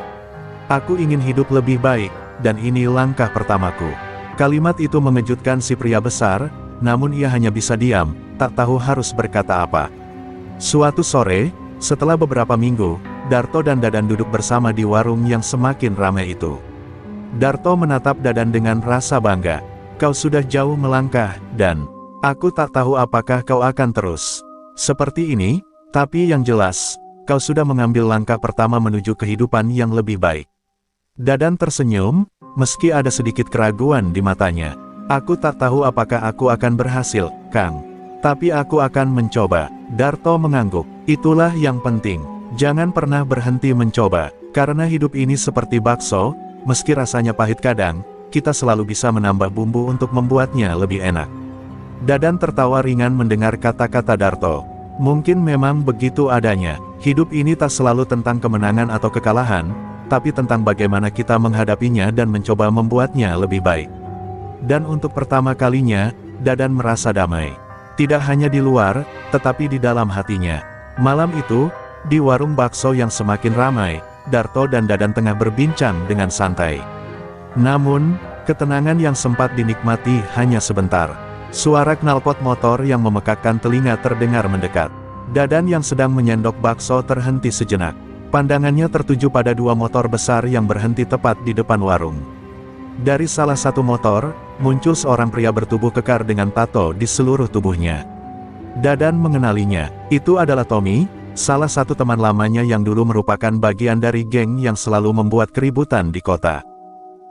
Aku ingin hidup lebih baik, dan ini langkah pertamaku." Kalimat itu mengejutkan si pria besar, namun ia hanya bisa diam, tak tahu harus berkata apa. Suatu sore, setelah beberapa minggu, Darto dan Dadan duduk bersama di warung yang semakin ramai itu. Darto menatap Dadan dengan rasa bangga. "Kau sudah jauh melangkah, dan aku tak tahu apakah kau akan terus seperti ini, tapi yang jelas, kau sudah mengambil langkah pertama menuju kehidupan yang lebih baik." Dadan tersenyum, meski ada sedikit keraguan di matanya. "Aku tak tahu apakah aku akan berhasil, Kang. Tapi aku akan mencoba." Darto mengangguk. "Itulah yang penting. Jangan pernah berhenti mencoba. Karena hidup ini seperti bakso, meski rasanya pahit kadang, kita selalu bisa menambah bumbu untuk membuatnya lebih enak." Dadan tertawa ringan mendengar kata-kata Darto. Mungkin memang begitu adanya. Hidup ini tak selalu tentang kemenangan atau kekalahan, tapi tentang bagaimana kita menghadapinya dan mencoba membuatnya lebih baik. Dan untuk pertama kalinya, Dadan merasa damai. Tidak hanya di luar, tetapi di dalam hatinya. Malam itu, di warung bakso yang semakin ramai, Darto dan Dadan tengah berbincang dengan santai. Namun, ketenangan yang sempat dinikmati hanya sebentar. Suara knalpot motor yang memekakkan telinga terdengar mendekat. Dadan yang sedang menyendok bakso terhenti sejenak. Pandangannya tertuju pada dua motor besar yang berhenti tepat di depan warung. Dari salah satu motor, muncul seorang pria bertubuh kekar dengan tato di seluruh tubuhnya. Dadan mengenalinya. Itu adalah Tommy, salah satu teman lamanya yang dulu merupakan bagian dari geng yang selalu membuat keributan di kota.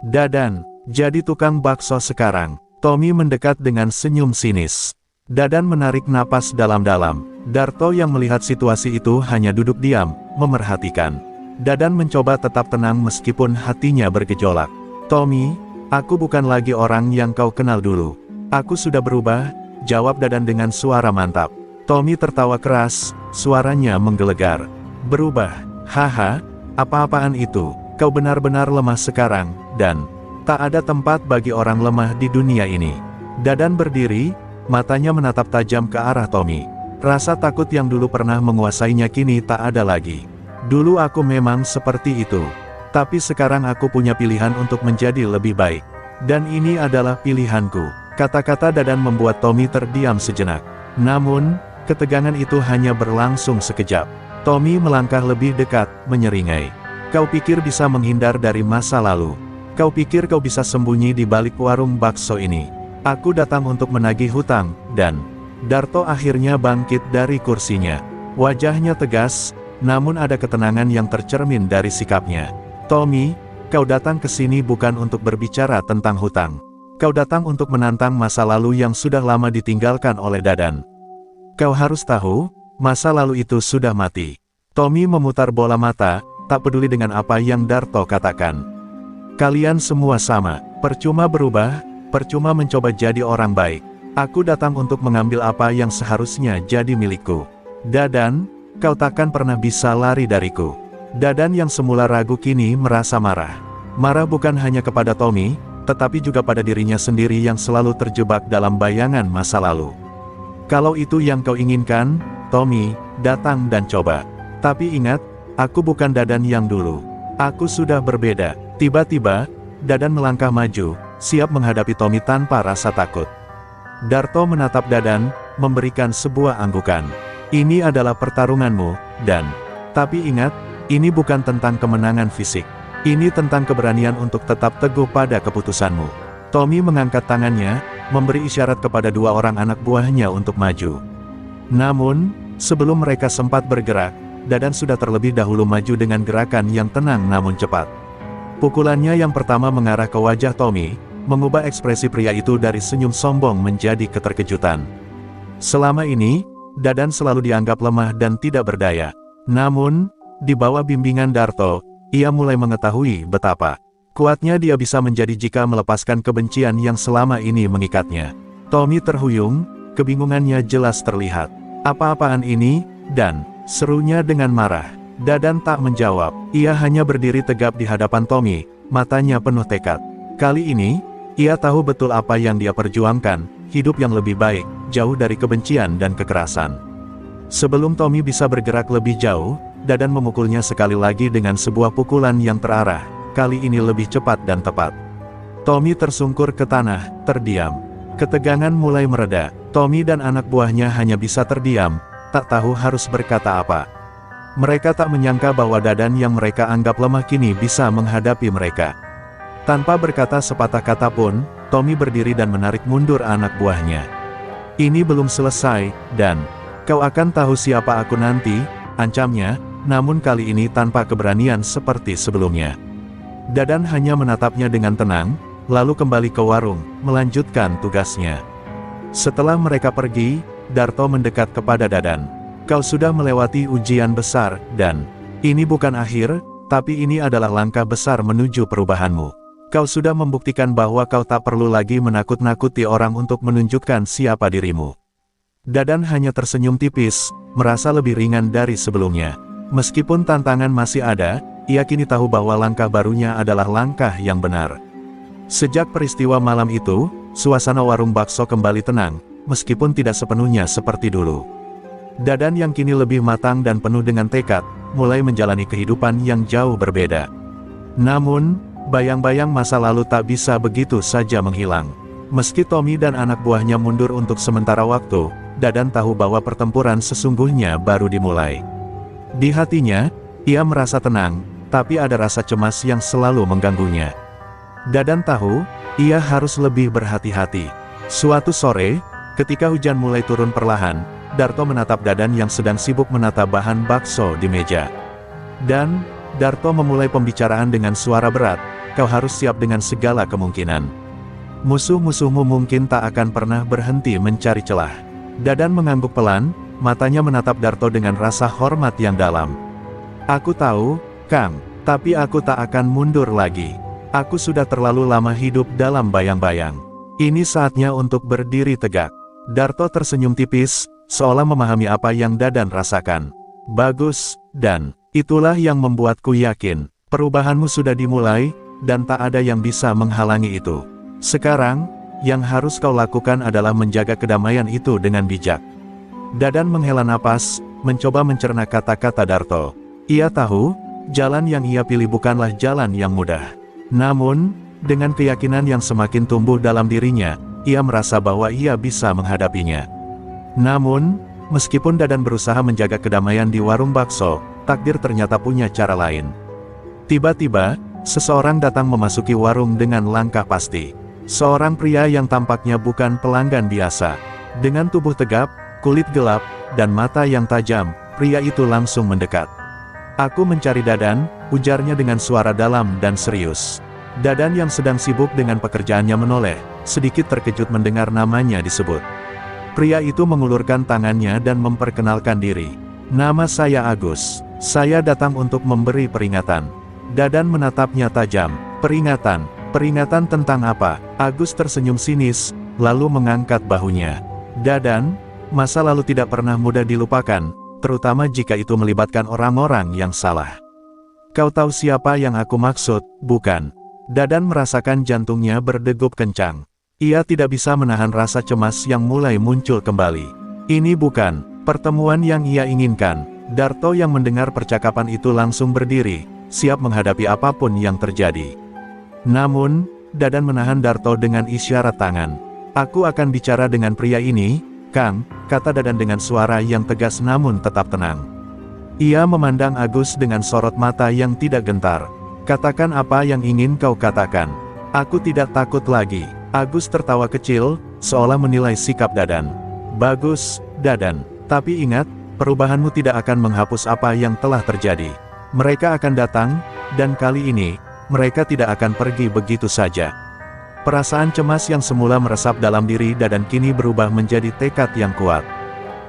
"Dadan, jadi tukang bakso sekarang?" Tommy mendekat dengan senyum sinis. Dadan menarik napas dalam-dalam. Darto yang melihat situasi itu hanya duduk diam, memerhatikan. Dadan mencoba tetap tenang meskipun hatinya bergejolak. "Tommy, aku bukan lagi orang yang kau kenal dulu. Aku sudah berubah," jawab Dadan dengan suara mantap. Tommy tertawa keras, suaranya menggelegar. "Berubah? Haha, apa-apaan itu? Kau benar-benar lemah sekarang, dan tak ada tempat bagi orang lemah di dunia ini." Dadan berdiri, matanya menatap tajam ke arah Tommy. Rasa takut yang dulu pernah menguasainya kini tak ada lagi. "Dulu aku memang seperti itu. Tapi sekarang aku punya pilihan untuk menjadi lebih baik. Dan ini adalah pilihanku." Kata-kata Dadan membuat Tommy terdiam sejenak. Namun, Ketegangan itu hanya berlangsung sekejap. Tommy melangkah lebih dekat, menyeringai. Kau pikir bisa menghindar dari masa lalu? Kau pikir kau bisa sembunyi di balik warung bakso ini? Aku datang untuk menagih hutang, dan... Darto akhirnya bangkit dari kursinya. Wajahnya tegas, namun ada ketenangan yang tercermin dari sikapnya. Tommy, kau datang ke sini bukan untuk berbicara tentang hutang. Kau datang untuk menantang masa lalu yang sudah lama ditinggalkan oleh Dadan. Kau harus tahu, masa lalu itu sudah mati. Tommy memutar bola mata, tak peduli dengan apa yang Darto katakan. Kalian semua sama, percuma berubah, percuma mencoba jadi orang baik. Aku datang untuk mengambil apa yang seharusnya jadi milikku. Dadan, kau takkan pernah bisa lari dariku. Dadan yang semula ragu kini merasa marah. Marah bukan hanya kepada Tommy, tetapi juga pada dirinya sendiri yang selalu terjebak dalam bayangan masa lalu. Kalau itu yang kau inginkan, Tommy, datang dan coba. Tapi ingat, aku bukan Dadan yang dulu. Aku sudah berbeda. Tiba-tiba, Dadan melangkah maju, siap menghadapi Tommy tanpa rasa takut. Darto menatap Dadan, memberikan sebuah anggukan. Ini adalah pertarunganmu, Dan. Tapi ingat, ini bukan tentang kemenangan fisik. Ini tentang keberanian untuk tetap teguh pada keputusanmu. Tommy mengangkat tangannya, memberi isyarat kepada dua orang anak buahnya untuk maju. Namun, sebelum mereka sempat bergerak, Dadan sudah terlebih dahulu maju dengan gerakan yang tenang namun cepat. Pukulannya yang pertama mengarah ke wajah Tommy, mengubah ekspresi pria itu dari senyum sombong menjadi keterkejutan. Selama ini, Dadan selalu dianggap lemah dan tidak berdaya. Namun, di bawah bimbingan Darto, ia mulai mengetahui betapa kuatnya dia bisa menjadi jika melepaskan kebencian yang selama ini mengikatnya. Tommy terhuyung, kebingungannya jelas terlihat. Apa-apaan ini, Dan? Serunya dengan marah. Dadan tak menjawab, ia hanya berdiri tegap di hadapan Tommy, matanya penuh tekad. Kali ini, ia tahu betul apa yang dia perjuangkan, hidup yang lebih baik, jauh dari kebencian dan kekerasan. Sebelum Tommy bisa bergerak lebih jauh, Dadan memukulnya sekali lagi dengan sebuah pukulan yang terarah, kali ini lebih cepat dan tepat. Tommy tersungkur ke tanah, terdiam. Ketegangan mulai mereda, Tommy dan anak buahnya hanya bisa terdiam, tak tahu harus berkata apa. Mereka tak menyangka bahwa Dadan yang mereka anggap lemah kini bisa menghadapi mereka. Tanpa berkata sepatah kata pun, Tommy berdiri dan menarik mundur anak buahnya. Ini belum selesai, Dan. Kau akan tahu siapa aku nanti, ancamnya, namun kali ini tanpa keberanian seperti sebelumnya. Dadan hanya menatapnya dengan tenang, lalu kembali ke warung, melanjutkan tugasnya. Setelah mereka pergi, Darto mendekat kepada Dadan. Kau sudah melewati ujian besar, Dan. Ini bukan akhir, tapi ini adalah langkah besar menuju perubahanmu. Kau sudah membuktikan bahwa kau tak perlu lagi menakut-nakuti orang untuk menunjukkan siapa dirimu. Dadan hanya tersenyum tipis, merasa lebih ringan dari sebelumnya. Meskipun tantangan masih ada, ia kini tahu bahwa langkah barunya adalah langkah yang benar. Sejak peristiwa malam itu, suasana warung bakso kembali tenang, meskipun tidak sepenuhnya seperti dulu. Dadan yang kini lebih matang dan penuh dengan tekad, mulai menjalani kehidupan yang jauh berbeda. Namun, bayang-bayang masa lalu tak bisa begitu saja menghilang. Meski Tommy dan anak buahnya mundur untuk sementara waktu, Dadan tahu bahwa pertempuran sesungguhnya baru dimulai. Di hatinya, ia merasa tenang, tapi ada rasa cemas yang selalu mengganggunya. Dadan tahu, ia harus lebih berhati-hati. Suatu sore, ketika hujan mulai turun perlahan, Darto menatap Dadan yang sedang sibuk menata bahan bakso di meja. Dan, Darto memulai pembicaraan dengan suara berat, kau harus siap dengan segala kemungkinan. Musuh-musuhmu mungkin tak akan pernah berhenti mencari celah. Dadan mengangguk pelan, matanya menatap Darto dengan rasa hormat yang dalam. Aku tahu, Kang, tapi aku tak akan mundur lagi. Aku sudah terlalu lama hidup dalam bayang-bayang. Ini saatnya untuk berdiri tegak. Darto tersenyum tipis, seolah memahami apa yang Dadan rasakan. Bagus, Dan. Itulah yang membuatku yakin, perubahanmu sudah dimulai, dan tak ada yang bisa menghalangi itu. Sekarang, yang harus kau lakukan adalah menjaga kedamaian itu dengan bijak. Dadan menghela napas, mencoba mencerna kata-kata Darto. Ia tahu, jalan yang ia pilih bukanlah jalan yang mudah. Namun, dengan keyakinan yang semakin tumbuh dalam dirinya, ia merasa bahwa ia bisa menghadapinya. Namun, Meskipun Dadan berusaha menjaga kedamaian di warung bakso, takdir ternyata punya cara lain. Tiba-tiba, seseorang datang memasuki warung dengan langkah pasti. Seorang pria yang tampaknya bukan pelanggan biasa. Dengan tubuh tegap, kulit gelap, dan mata yang tajam, pria itu langsung mendekat. "Aku mencari Dadan," ujarnya dengan suara dalam dan serius. Dadan yang sedang sibuk dengan pekerjaannya menoleh, sedikit terkejut mendengar namanya disebut. Pria itu mengulurkan tangannya dan memperkenalkan diri. "Nama saya Agus. Saya datang untuk memberi peringatan." Dadan menatapnya tajam. "Peringatan? Peringatan tentang apa?" Agus tersenyum sinis, lalu mengangkat bahunya. "Dadan, masa lalu tidak pernah mudah dilupakan, terutama jika itu melibatkan orang-orang yang salah. Kau tahu siapa yang aku maksud, bukan?" Dadan merasakan jantungnya berdegup kencang. Ia tidak bisa menahan rasa cemas yang mulai muncul kembali. Ini bukan pertemuan yang ia inginkan. Darto yang mendengar percakapan itu langsung berdiri, siap menghadapi apapun yang terjadi. Namun, Dadan menahan Darto dengan isyarat tangan. "Aku akan bicara dengan pria ini, Kang," kata Dadan dengan suara yang tegas namun tetap tenang. Ia memandang Agus dengan sorot mata yang tidak gentar. "Katakan apa yang ingin kau katakan. Aku tidak takut lagi." Agus tertawa kecil, seolah menilai sikap Dadan. "Bagus, Dadan. Tapi ingat, perubahanmu tidak akan menghapus apa yang telah terjadi. Mereka akan datang, dan kali ini, mereka tidak akan pergi begitu saja." Perasaan cemas yang semula meresap dalam diri Dadan kini berubah menjadi tekad yang kuat.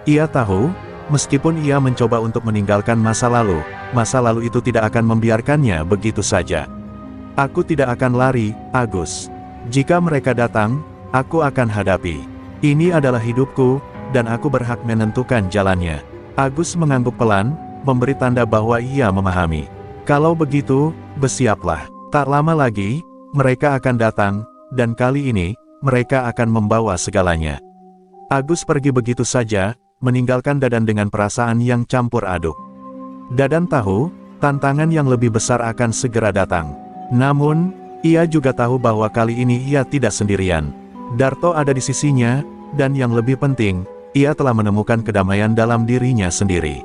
Ia tahu, meskipun ia mencoba untuk meninggalkan masa lalu itu tidak akan membiarkannya begitu saja. "Aku tidak akan lari, Agus. Jika mereka datang, aku akan hadapi. Ini adalah hidupku, dan aku berhak menentukan jalannya." Agus mengangguk pelan, memberi tanda bahwa ia memahami. "Kalau begitu, bersiaplah. Tak lama lagi, mereka akan datang, dan kali ini, mereka akan membawa segalanya." Agus pergi begitu saja, meninggalkan Dadan dengan perasaan yang campur aduk. Dadan tahu, tantangan yang lebih besar akan segera datang. Namun, ia juga tahu bahwa kali ini ia tidak sendirian. Darto ada di sisinya, dan yang lebih penting, ia telah menemukan kedamaian dalam dirinya sendiri.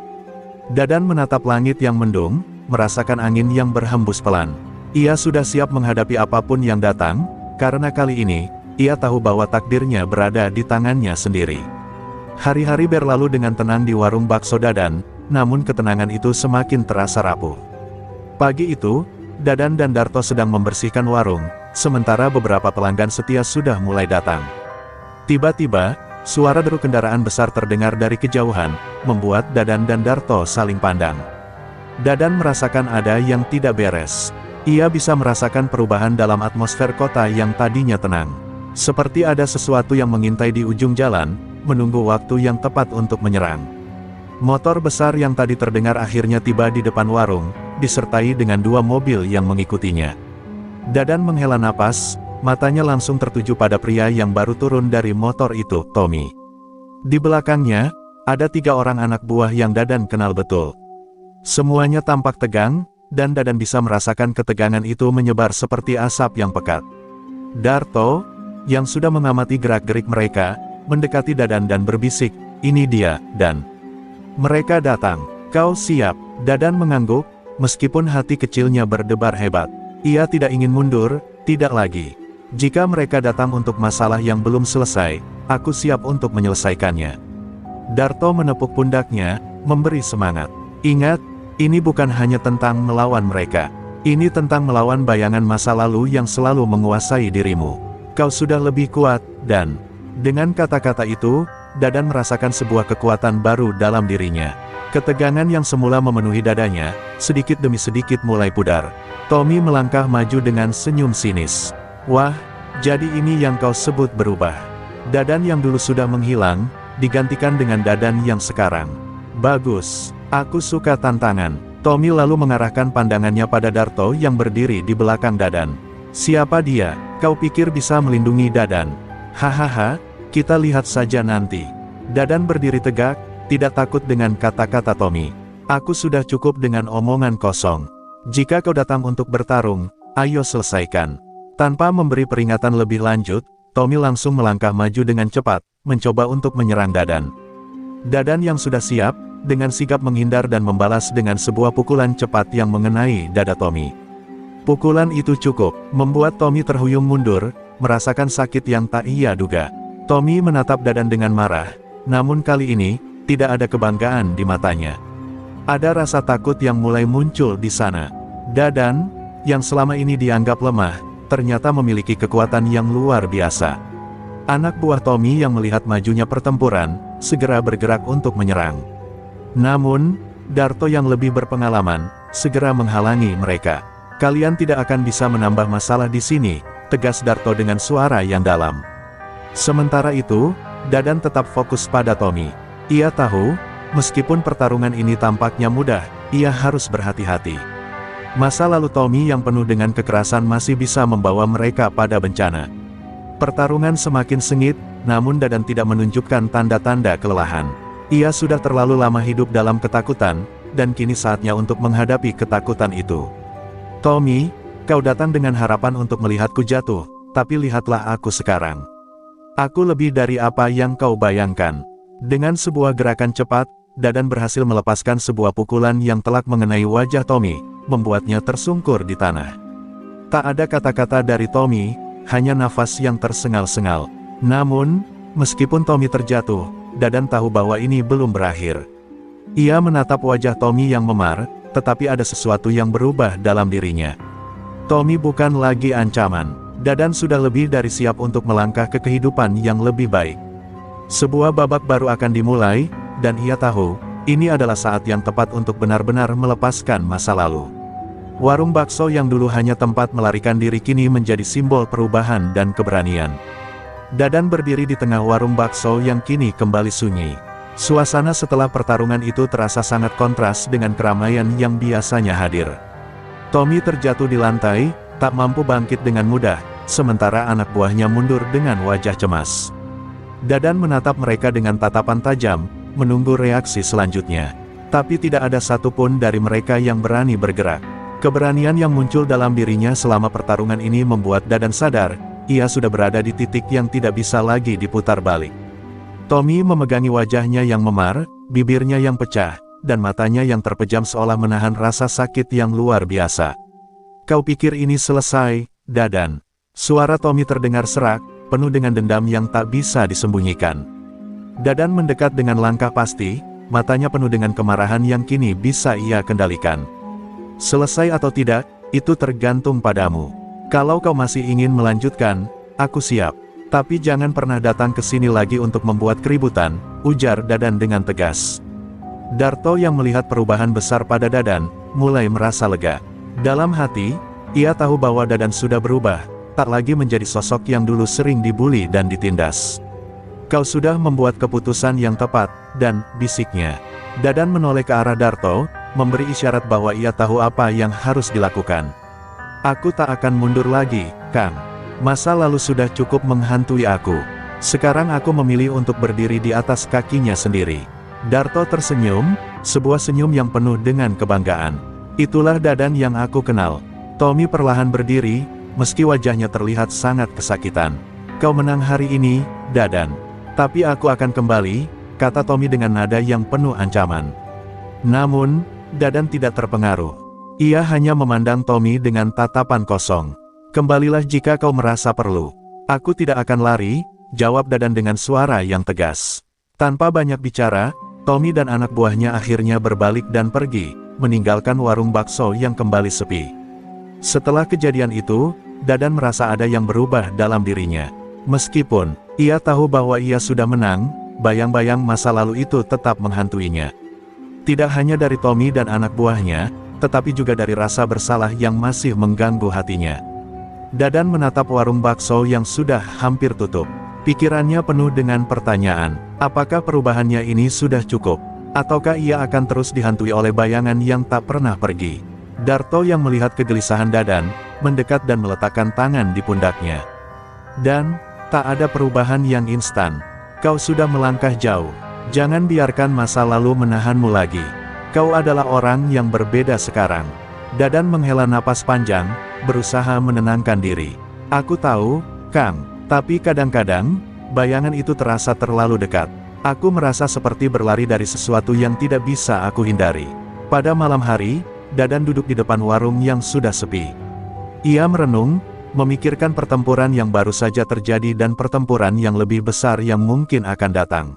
Dadan menatap langit yang mendung, merasakan angin yang berhembus pelan. Ia sudah siap menghadapi apapun yang datang, karena kali ini, ia tahu bahwa takdirnya berada di tangannya sendiri. Hari-hari berlalu dengan tenang di warung bakso Dadan, namun ketenangan itu semakin terasa rapuh. Pagi itu, Dadan dan Darto sedang membersihkan warung, sementara beberapa pelanggan setia sudah mulai datang. Tiba-tiba, suara deru kendaraan besar terdengar dari kejauhan, membuat Dadan dan Darto saling pandang. Dadan merasakan ada yang tidak beres. Ia bisa merasakan perubahan dalam atmosfer kota yang tadinya tenang. Seperti ada sesuatu yang mengintai di ujung jalan, menunggu waktu yang tepat untuk menyerang. Motor besar yang tadi terdengar akhirnya tiba di depan warung, disertai dengan dua mobil yang mengikutinya. Dadan menghela napas, matanya langsung tertuju pada pria yang baru turun dari motor itu, Tommy. Di belakangnya, ada 3 orang anak buah yang Dadan kenal betul. Semuanya tampak tegang, dan Dadan bisa merasakan ketegangan itu menyebar seperti asap yang pekat. Darto, yang sudah mengamati gerak-gerik mereka, mendekati Dadan dan berbisik, "Ini dia, Dan. Mereka datang. Kau siap?" Dadan mengangguk, meskipun hati kecilnya berdebar hebat. Ia tidak ingin mundur, tidak lagi. "Jika mereka datang untuk masalah yang belum selesai, aku siap untuk menyelesaikannya." Darto menepuk pundaknya, memberi semangat. "Ingat, ini bukan hanya tentang melawan mereka. Ini tentang melawan bayangan masa lalu yang selalu menguasai dirimu. Kau sudah lebih kuat, Dan." Dengan kata-kata itu, Dadan merasakan sebuah kekuatan baru dalam dirinya. Ketegangan yang semula memenuhi dadanya, sedikit demi sedikit mulai pudar. Tommy melangkah maju dengan senyum sinis. "Wah, jadi ini yang kau sebut berubah." Dadan yang dulu sudah menghilang, digantikan dengan Dadan yang sekarang. "Bagus, aku suka tantangan." Tommy lalu mengarahkan pandangannya pada Darto yang berdiri di belakang Dadan. "Siapa dia? Kau pikir bisa melindungi Dadan?" "Hahaha, kita lihat saja nanti." Dadan berdiri tegak, tidak takut dengan kata-kata Tommy. "Aku sudah cukup dengan omongan kosong. Jika kau datang untuk bertarung, ayo selesaikan." Tanpa memberi peringatan lebih lanjut, Tommy langsung melangkah maju dengan cepat, mencoba untuk menyerang Dadan. Dadan yang sudah siap, dengan sigap menghindar dan membalas dengan sebuah pukulan cepat yang mengenai dada Tommy. Pukulan itu cukup membuat Tommy terhuyung mundur, merasakan sakit yang tak ia duga. Tommy menatap Dadan dengan marah, namun kali ini, tidak ada kebanggaan di matanya. Ada rasa takut yang mulai muncul di sana. Dadan, yang selama ini dianggap lemah, ternyata memiliki kekuatan yang luar biasa. Anak buah Tommy yang melihat majunya pertempuran, segera bergerak untuk menyerang. Namun, Darto yang lebih berpengalaman, segera menghalangi mereka. Kalian tidak akan bisa menambah masalah di sini, tegas Darto dengan suara yang dalam. Sementara itu, Dadan tetap fokus pada Tommy. Ia tahu, meskipun pertarungan ini tampaknya mudah, ia harus berhati-hati. Masa lalu Tommy yang penuh dengan kekerasan masih bisa membawa mereka pada bencana. Pertarungan semakin sengit, namun Dadan tidak menunjukkan tanda-tanda kelelahan. Ia sudah terlalu lama hidup dalam ketakutan, dan kini saatnya untuk menghadapi ketakutan itu. Tommy, kau datang dengan harapan untuk melihatku jatuh, tapi lihatlah aku sekarang. Aku lebih dari apa yang kau bayangkan. Dengan sebuah gerakan cepat, Dadan berhasil melepaskan sebuah pukulan yang telak mengenai wajah Tommy, membuatnya tersungkur di tanah. Tak ada kata-kata dari Tommy, hanya nafas yang tersengal-sengal. Namun, meskipun Tommy terjatuh, Dadan tahu bahwa ini belum berakhir. Ia menatap wajah Tommy yang memar, tetapi ada sesuatu yang berubah dalam dirinya. Tommy bukan lagi ancaman. Dadan sudah lebih dari siap untuk melangkah ke kehidupan yang lebih baik. Sebuah babak baru akan dimulai, dan ia tahu, ini adalah saat yang tepat untuk benar-benar melepaskan masa lalu. Warung bakso yang dulu hanya tempat melarikan diri kini menjadi simbol perubahan dan keberanian. Dadan berdiri di tengah warung bakso yang kini kembali sunyi. Suasana setelah pertarungan itu terasa sangat kontras dengan keramaian yang biasanya hadir. Tommy terjatuh di lantai, tak mampu bangkit dengan mudah, sementara anak buahnya mundur dengan wajah cemas. Dadan menatap mereka dengan tatapan tajam, menunggu reaksi selanjutnya. Tapi tidak ada satupun dari mereka yang berani bergerak. Keberanian yang muncul dalam dirinya selama pertarungan ini membuat Dadan sadar, ia sudah berada di titik yang tidak bisa lagi diputar balik. Tommy memegangi wajahnya yang memar, bibirnya yang pecah, dan matanya yang terpejam seolah menahan rasa sakit yang luar biasa. Kau pikir ini selesai, Dadan? Suara Tommy terdengar serak, penuh dengan dendam yang tak bisa disembunyikan. Dadan mendekat dengan langkah pasti, matanya penuh dengan kemarahan yang kini bisa ia kendalikan. Selesai atau tidak, itu tergantung padamu. Kalau kau masih ingin melanjutkan, aku siap. Tapi jangan pernah datang ke sini lagi untuk membuat keributan, ujar Dadan dengan tegas. Darto yang melihat perubahan besar pada Dadan, mulai merasa lega. Dalam hati, ia tahu bahwa Dadan sudah berubah, tak lagi menjadi sosok yang dulu sering dibuli dan ditindas. Kau sudah membuat keputusan yang tepat, dan, bisiknya. Dadan menoleh ke arah Darto, memberi isyarat bahwa ia tahu apa yang harus dilakukan. Aku tak akan mundur lagi, Kang. Masa lalu sudah cukup menghantui aku. Sekarang aku memilih untuk berdiri di atas kakinya sendiri. Darto tersenyum, sebuah senyum yang penuh dengan kebanggaan. Itulah Dadan yang aku kenal. Tommy perlahan berdiri, meski wajahnya terlihat sangat kesakitan. Kau menang hari ini, Dadan. Tapi aku akan kembali, kata Tommy dengan nada yang penuh ancaman. Namun, Dadan tidak terpengaruh. Ia hanya memandang Tommy dengan tatapan kosong. Kembalilah jika kau merasa perlu. Aku tidak akan lari, jawab Dadan dengan suara yang tegas. Tanpa banyak bicara, Tommy dan anak buahnya akhirnya berbalik dan pergi, meninggalkan warung bakso yang kembali sepi. Setelah kejadian itu, Dadan merasa ada yang berubah dalam dirinya. Meskipun ia tahu bahwa ia sudah menang, bayang-bayang masa lalu itu tetap menghantuinya. Tidak hanya dari Tommy dan anak buahnya, tetapi juga dari rasa bersalah yang masih mengganggu hatinya. Dadan menatap warung bakso yang sudah hampir tutup. Pikirannya penuh dengan pertanyaan, apakah perubahannya ini sudah cukup? Ataukah ia akan terus dihantui oleh bayangan yang tak pernah pergi? Darto yang melihat kegelisahan Dadan, mendekat dan meletakkan tangan di pundaknya. Dan, tak ada perubahan yang instan. Kau sudah melangkah jauh. Jangan biarkan masa lalu menahanmu lagi. Kau adalah orang yang berbeda sekarang. Dadan menghela napas panjang, berusaha menenangkan diri. Aku tahu, Kang, tapi kadang-kadang, bayangan itu terasa terlalu dekat. Aku merasa seperti berlari dari sesuatu yang tidak bisa aku hindari. Pada malam hari, Dadan duduk di depan warung yang sudah sepi. Ia merenung, memikirkan pertempuran yang baru saja terjadi dan pertempuran yang lebih besar yang mungkin akan datang.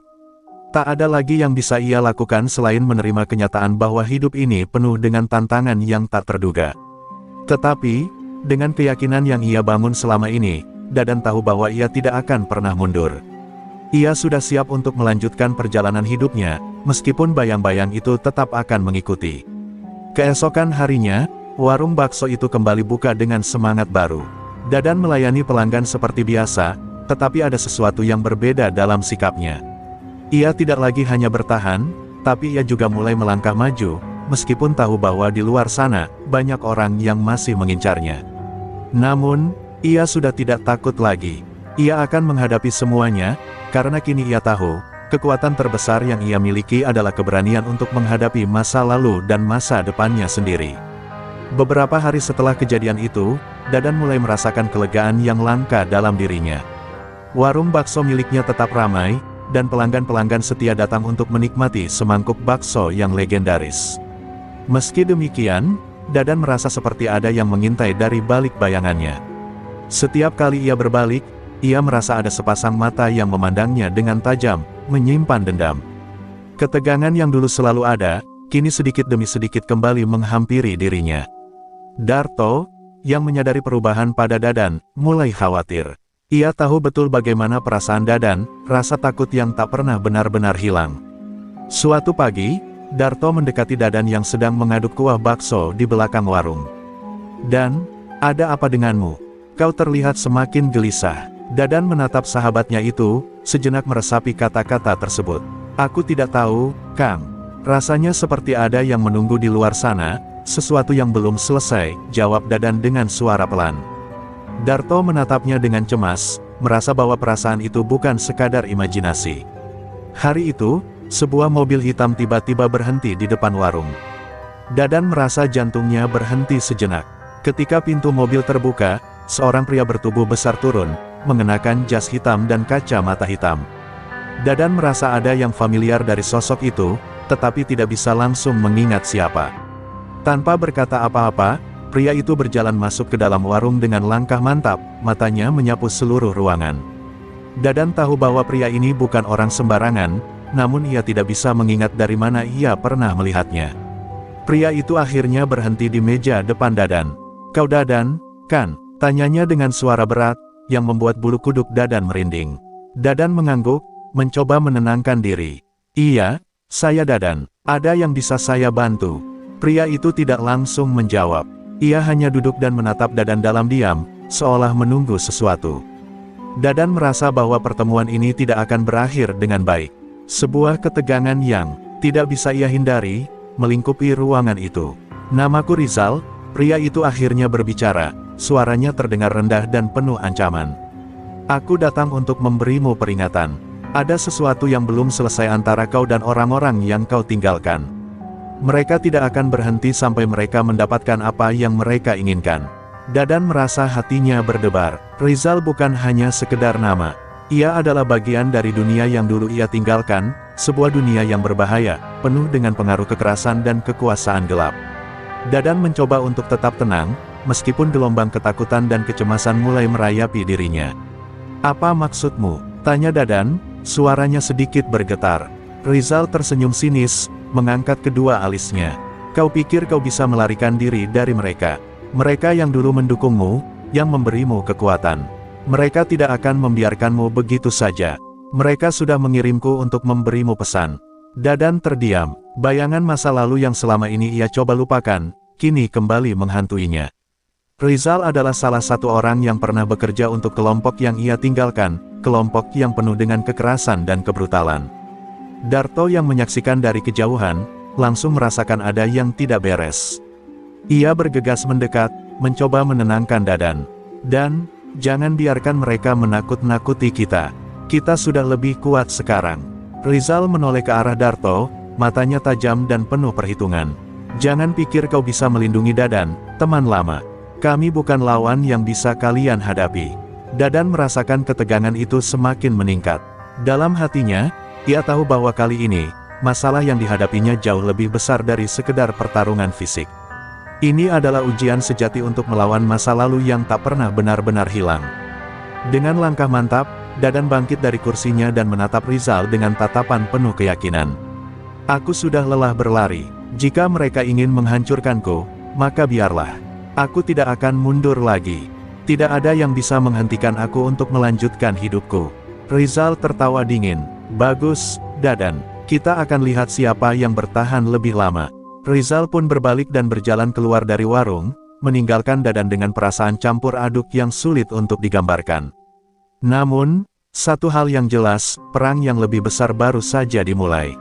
Tak ada lagi yang bisa ia lakukan selain menerima kenyataan bahwa hidup ini penuh dengan tantangan yang tak terduga. Tetapi, dengan keyakinan yang ia bangun selama ini, Dadan tahu bahwa ia tidak akan pernah mundur. Ia sudah siap untuk melanjutkan perjalanan hidupnya, meskipun bayang-bayang itu tetap akan mengikuti. Keesokan harinya, warung bakso itu kembali buka dengan semangat baru. Dadan melayani pelanggan seperti biasa, tetapi ada sesuatu yang berbeda dalam sikapnya. Ia tidak lagi hanya bertahan, tapi ia juga mulai melangkah maju, meskipun tahu bahwa di luar sana, banyak orang yang masih mengincarnya. Namun, ia sudah tidak takut lagi. Ia akan menghadapi semuanya, karena kini ia tahu, kekuatan terbesar yang ia miliki adalah keberanian untuk menghadapi masa lalu dan masa depannya sendiri. Beberapa hari setelah kejadian itu, Dadan mulai merasakan kelegaan yang langka dalam dirinya. Warung bakso miliknya tetap ramai, dan pelanggan-pelanggan setia datang untuk menikmati semangkuk bakso yang legendaris. Meski demikian, Dadan merasa seperti ada yang mengintai dari balik bayangannya. Setiap kali ia berbalik, ia merasa ada sepasang mata yang memandangnya dengan tajam, menyimpan dendam. Ketegangan yang dulu selalu ada, kini sedikit demi sedikit kembali menghampiri dirinya. Darto, yang menyadari perubahan pada Dadan, mulai khawatir. Ia tahu betul bagaimana perasaan Dadan, rasa takut yang tak pernah benar-benar hilang. Suatu pagi, Darto mendekati Dadan yang sedang mengaduk kuah bakso di belakang warung. "Dan, ada apa denganmu? Kau terlihat semakin gelisah." Dadan menatap sahabatnya itu, sejenak meresapi kata-kata tersebut. "Aku tidak tahu, Kang. Rasanya seperti ada yang menunggu di luar sana, sesuatu yang belum selesai," jawab Dadan dengan suara pelan. Darto menatapnya dengan cemas, merasa bahwa perasaan itu bukan sekadar imajinasi. Hari itu, sebuah mobil hitam tiba-tiba berhenti di depan warung. Dadan merasa jantungnya berhenti sejenak. Ketika pintu mobil terbuka, seorang pria bertubuh besar turun, mengenakan jas hitam dan kacamata hitam. Dadan merasa ada yang familiar dari sosok itu, tetapi tidak bisa langsung mengingat siapa. Tanpa berkata apa-apa, pria itu berjalan masuk ke dalam warung dengan langkah mantap, matanya menyapu seluruh ruangan. Dadan tahu bahwa pria ini bukan orang sembarangan, namun ia tidak bisa mengingat dari mana ia pernah melihatnya. Pria itu akhirnya berhenti di meja depan Dadan. "Kau Dadan, kan?" tanyanya dengan suara berat, yang membuat bulu kuduk Dadan merinding. Dadan mengangguk, mencoba menenangkan diri. "Iya, saya Dadan. Ada yang bisa saya bantu?" Pria itu tidak langsung menjawab. Ia hanya duduk dan menatap Dadan dalam diam, seolah menunggu sesuatu. Dadan merasa bahwa pertemuan ini tidak akan berakhir dengan baik. Sebuah ketegangan yang tidak bisa ia hindari, melingkupi ruangan itu. "Namaku Rizal," pria itu akhirnya berbicara, suaranya terdengar rendah dan penuh ancaman. "Aku datang untuk memberimu peringatan. Ada sesuatu yang belum selesai antara kau dan orang-orang yang kau tinggalkan. Mereka tidak akan berhenti sampai mereka mendapatkan apa yang mereka inginkan." Dadan merasa hatinya berdebar. Rizal bukan hanya sekedar nama. Ia adalah bagian dari dunia yang dulu ia tinggalkan, sebuah dunia yang berbahaya, penuh dengan pengaruh kekerasan dan kekuasaan gelap. Dadan mencoba untuk tetap tenang, meskipun gelombang ketakutan dan kecemasan mulai merayapi dirinya. "Apa maksudmu?" tanya Dadan, suaranya sedikit bergetar. Rizal tersenyum sinis, mengangkat kedua alisnya. "Kau pikir kau bisa melarikan diri dari mereka? Mereka yang dulu mendukungmu, yang memberimu kekuatan. Mereka tidak akan membiarkanmu begitu saja. Mereka sudah mengirimku untuk memberimu pesan." Dadan terdiam. Bayangan masa lalu yang selama ini ia coba lupakan, kini kembali menghantuinya. Rizal adalah salah satu orang yang pernah bekerja untuk kelompok yang ia tinggalkan, kelompok yang penuh dengan kekerasan dan kebrutalan. Darto yang menyaksikan dari kejauhan, langsung merasakan ada yang tidak beres. Ia bergegas mendekat, mencoba menenangkan Dadan. "Dan, jangan biarkan mereka menakut-nakuti kita. Kita sudah lebih kuat sekarang." Rizal menoleh ke arah Darto, matanya tajam dan penuh perhitungan. "Jangan pikir kau bisa melindungi Dadan, teman lama. Kami bukan lawan yang bisa kalian hadapi." Dadan merasakan ketegangan itu semakin meningkat. Dalam hatinya, Ia tahu bahwa kali ini, masalah yang dihadapinya jauh lebih besar dari sekedar pertarungan fisik. Ini adalah ujian sejati untuk melawan masa lalu yang tak pernah benar-benar hilang. Dengan langkah mantap, Dadan bangkit dari kursinya dan menatap Rizal dengan tatapan penuh keyakinan. Aku sudah lelah berlari. Jika mereka ingin menghancurkanku, maka biarlah. Aku tidak akan mundur lagi. Tidak ada yang bisa menghentikan aku untuk melanjutkan hidupku. Rizal tertawa dingin. Bagus, Dadan. Kita akan lihat siapa yang bertahan lebih lama. Rizal pun berbalik dan berjalan keluar dari warung, meninggalkan Dadan dengan perasaan campur aduk yang sulit untuk digambarkan. Namun, satu hal yang jelas, perang yang lebih besar baru saja dimulai.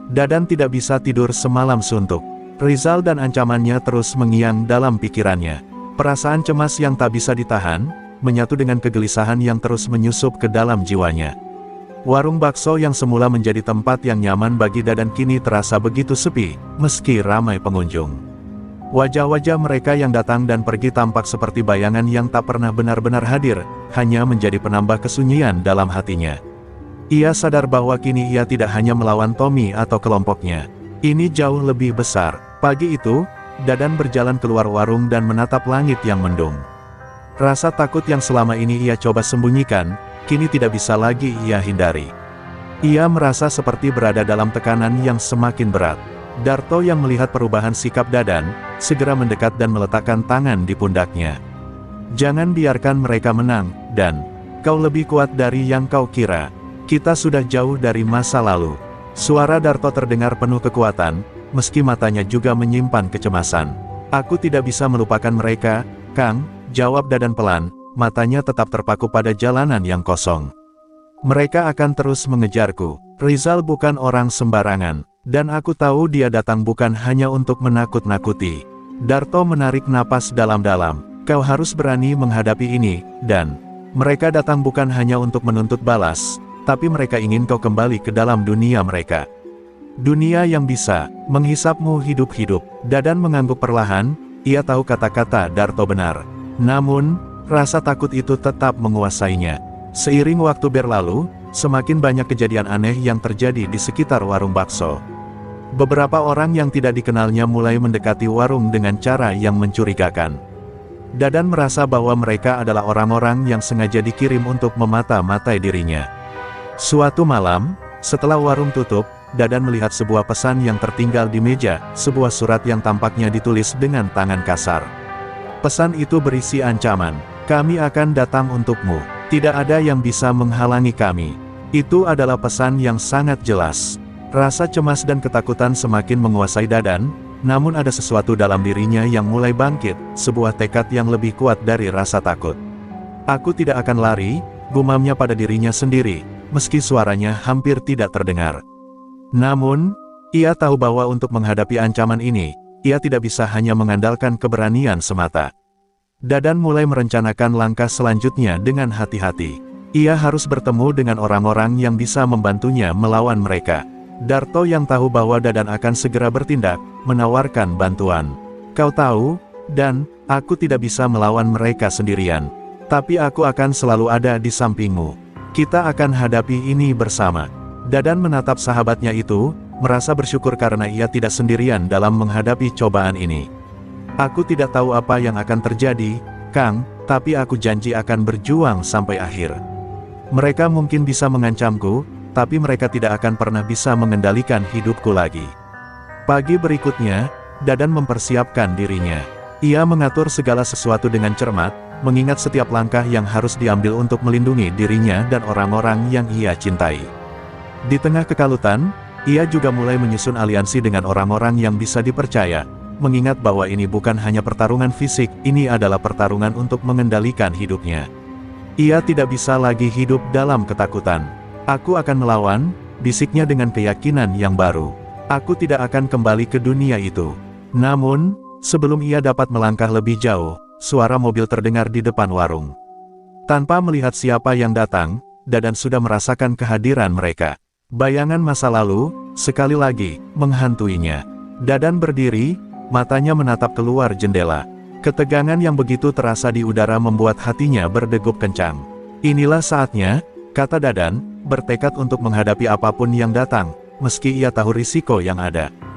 Dadan tidak bisa tidur semalam suntuk. Rizal dan ancamannya terus mengiang dalam pikirannya. Perasaan cemas yang tak bisa ditahan, menyatu dengan kegelisahan yang terus menyusup ke dalam jiwanya. Warung bakso yang semula menjadi tempat yang nyaman bagi Dadan kini terasa begitu sepi, meski ramai pengunjung. Wajah-wajah mereka yang datang dan pergi tampak seperti bayangan yang tak pernah benar-benar hadir, hanya menjadi penambah kesunyian dalam hatinya. Ia sadar bahwa kini ia tidak hanya melawan Tommy atau kelompoknya. Ini jauh lebih besar. Pagi itu, Dadan berjalan keluar warung dan menatap langit yang mendung. Rasa takut yang selama ini ia coba sembunyikan, kini tidak bisa lagi ia hindari. Ia merasa seperti berada dalam tekanan yang semakin berat. Darto yang melihat perubahan sikap Dadan, segera mendekat dan meletakkan tangan di pundaknya. Jangan biarkan mereka menang, Dan. Kau lebih kuat dari yang kau kira. Kita sudah jauh dari masa lalu. Suara Darto terdengar penuh kekuatan, meski matanya juga menyimpan kecemasan. Aku tidak bisa melupakan mereka, Kang, jawab Dadan pelan, matanya tetap terpaku pada jalanan yang kosong. Mereka akan terus mengejarku. Rizal bukan orang sembarangan. Dan aku tahu dia datang bukan hanya untuk menakut-nakuti. Darto menarik napas dalam-dalam. Kau harus berani menghadapi ini, Dan. Mereka datang bukan hanya untuk menuntut balas, tapi mereka ingin kau kembali ke dalam dunia mereka. Dunia yang bisa menghisapmu hidup-hidup. Dadan mengangguk perlahan, ia tahu kata-kata Darto benar. Namun, rasa takut itu tetap menguasainya. Seiring waktu berlalu, semakin banyak kejadian aneh yang terjadi di sekitar warung bakso. Beberapa orang yang tidak dikenalnya mulai mendekati warung dengan cara yang mencurigakan. Dadan merasa bahwa mereka adalah orang-orang yang sengaja dikirim untuk memata-matai dirinya. Suatu malam, setelah warung tutup, Dadan melihat sebuah pesan yang tertinggal di meja, sebuah surat yang tampaknya ditulis dengan tangan kasar. Pesan itu berisi ancaman, "Kami akan datang untukmu. Tidak ada yang bisa menghalangi kami." Itu adalah pesan yang sangat jelas. Rasa cemas dan ketakutan semakin menguasai Dadan, namun ada sesuatu dalam dirinya yang mulai bangkit, sebuah tekad yang lebih kuat dari rasa takut. Aku tidak akan lari, gumamnya pada dirinya sendiri, meski suaranya hampir tidak terdengar. Namun, ia tahu bahwa untuk menghadapi ancaman ini, ia tidak bisa hanya mengandalkan keberanian semata. Dadan mulai merencanakan langkah selanjutnya dengan hati-hati. Ia harus bertemu dengan orang-orang yang bisa membantunya melawan mereka. Darto yang tahu bahwa Dadan akan segera bertindak, menawarkan bantuan. Kau tahu, Dan, aku tidak bisa melawan mereka sendirian. Tapi aku akan selalu ada di sampingmu. Kita akan hadapi ini bersama. Dadan menatap sahabatnya itu, merasa bersyukur karena ia tidak sendirian dalam menghadapi cobaan ini. Aku tidak tahu apa yang akan terjadi, Kang, tapi aku janji akan berjuang sampai akhir. Mereka mungkin bisa mengancamku, tapi mereka tidak akan pernah bisa mengendalikan hidupku lagi. Pagi berikutnya, Dadan mempersiapkan dirinya. Ia mengatur segala sesuatu dengan cermat, mengingat setiap langkah yang harus diambil untuk melindungi dirinya dan orang-orang yang ia cintai. Di tengah kekalutan, ia juga mulai menyusun aliansi dengan orang-orang yang bisa dipercaya, mengingat bahwa ini bukan hanya pertarungan fisik, ini adalah pertarungan untuk mengendalikan hidupnya. Ia tidak bisa lagi hidup dalam ketakutan. Aku akan melawan, bisiknya dengan keyakinan yang baru. Aku tidak akan kembali ke dunia itu. Namun, sebelum ia dapat melangkah lebih jauh, suara mobil terdengar di depan warung. Tanpa melihat siapa yang datang, Dadan sudah merasakan kehadiran mereka. Bayangan masa lalu, sekali lagi, menghantuinya. Dadan berdiri, matanya menatap keluar jendela. Ketegangan yang begitu terasa di udara membuat hatinya berdegup kencang. Inilah saatnya, kata Dadan, bertekad untuk menghadapi apapun yang datang, meski ia tahu risiko yang ada.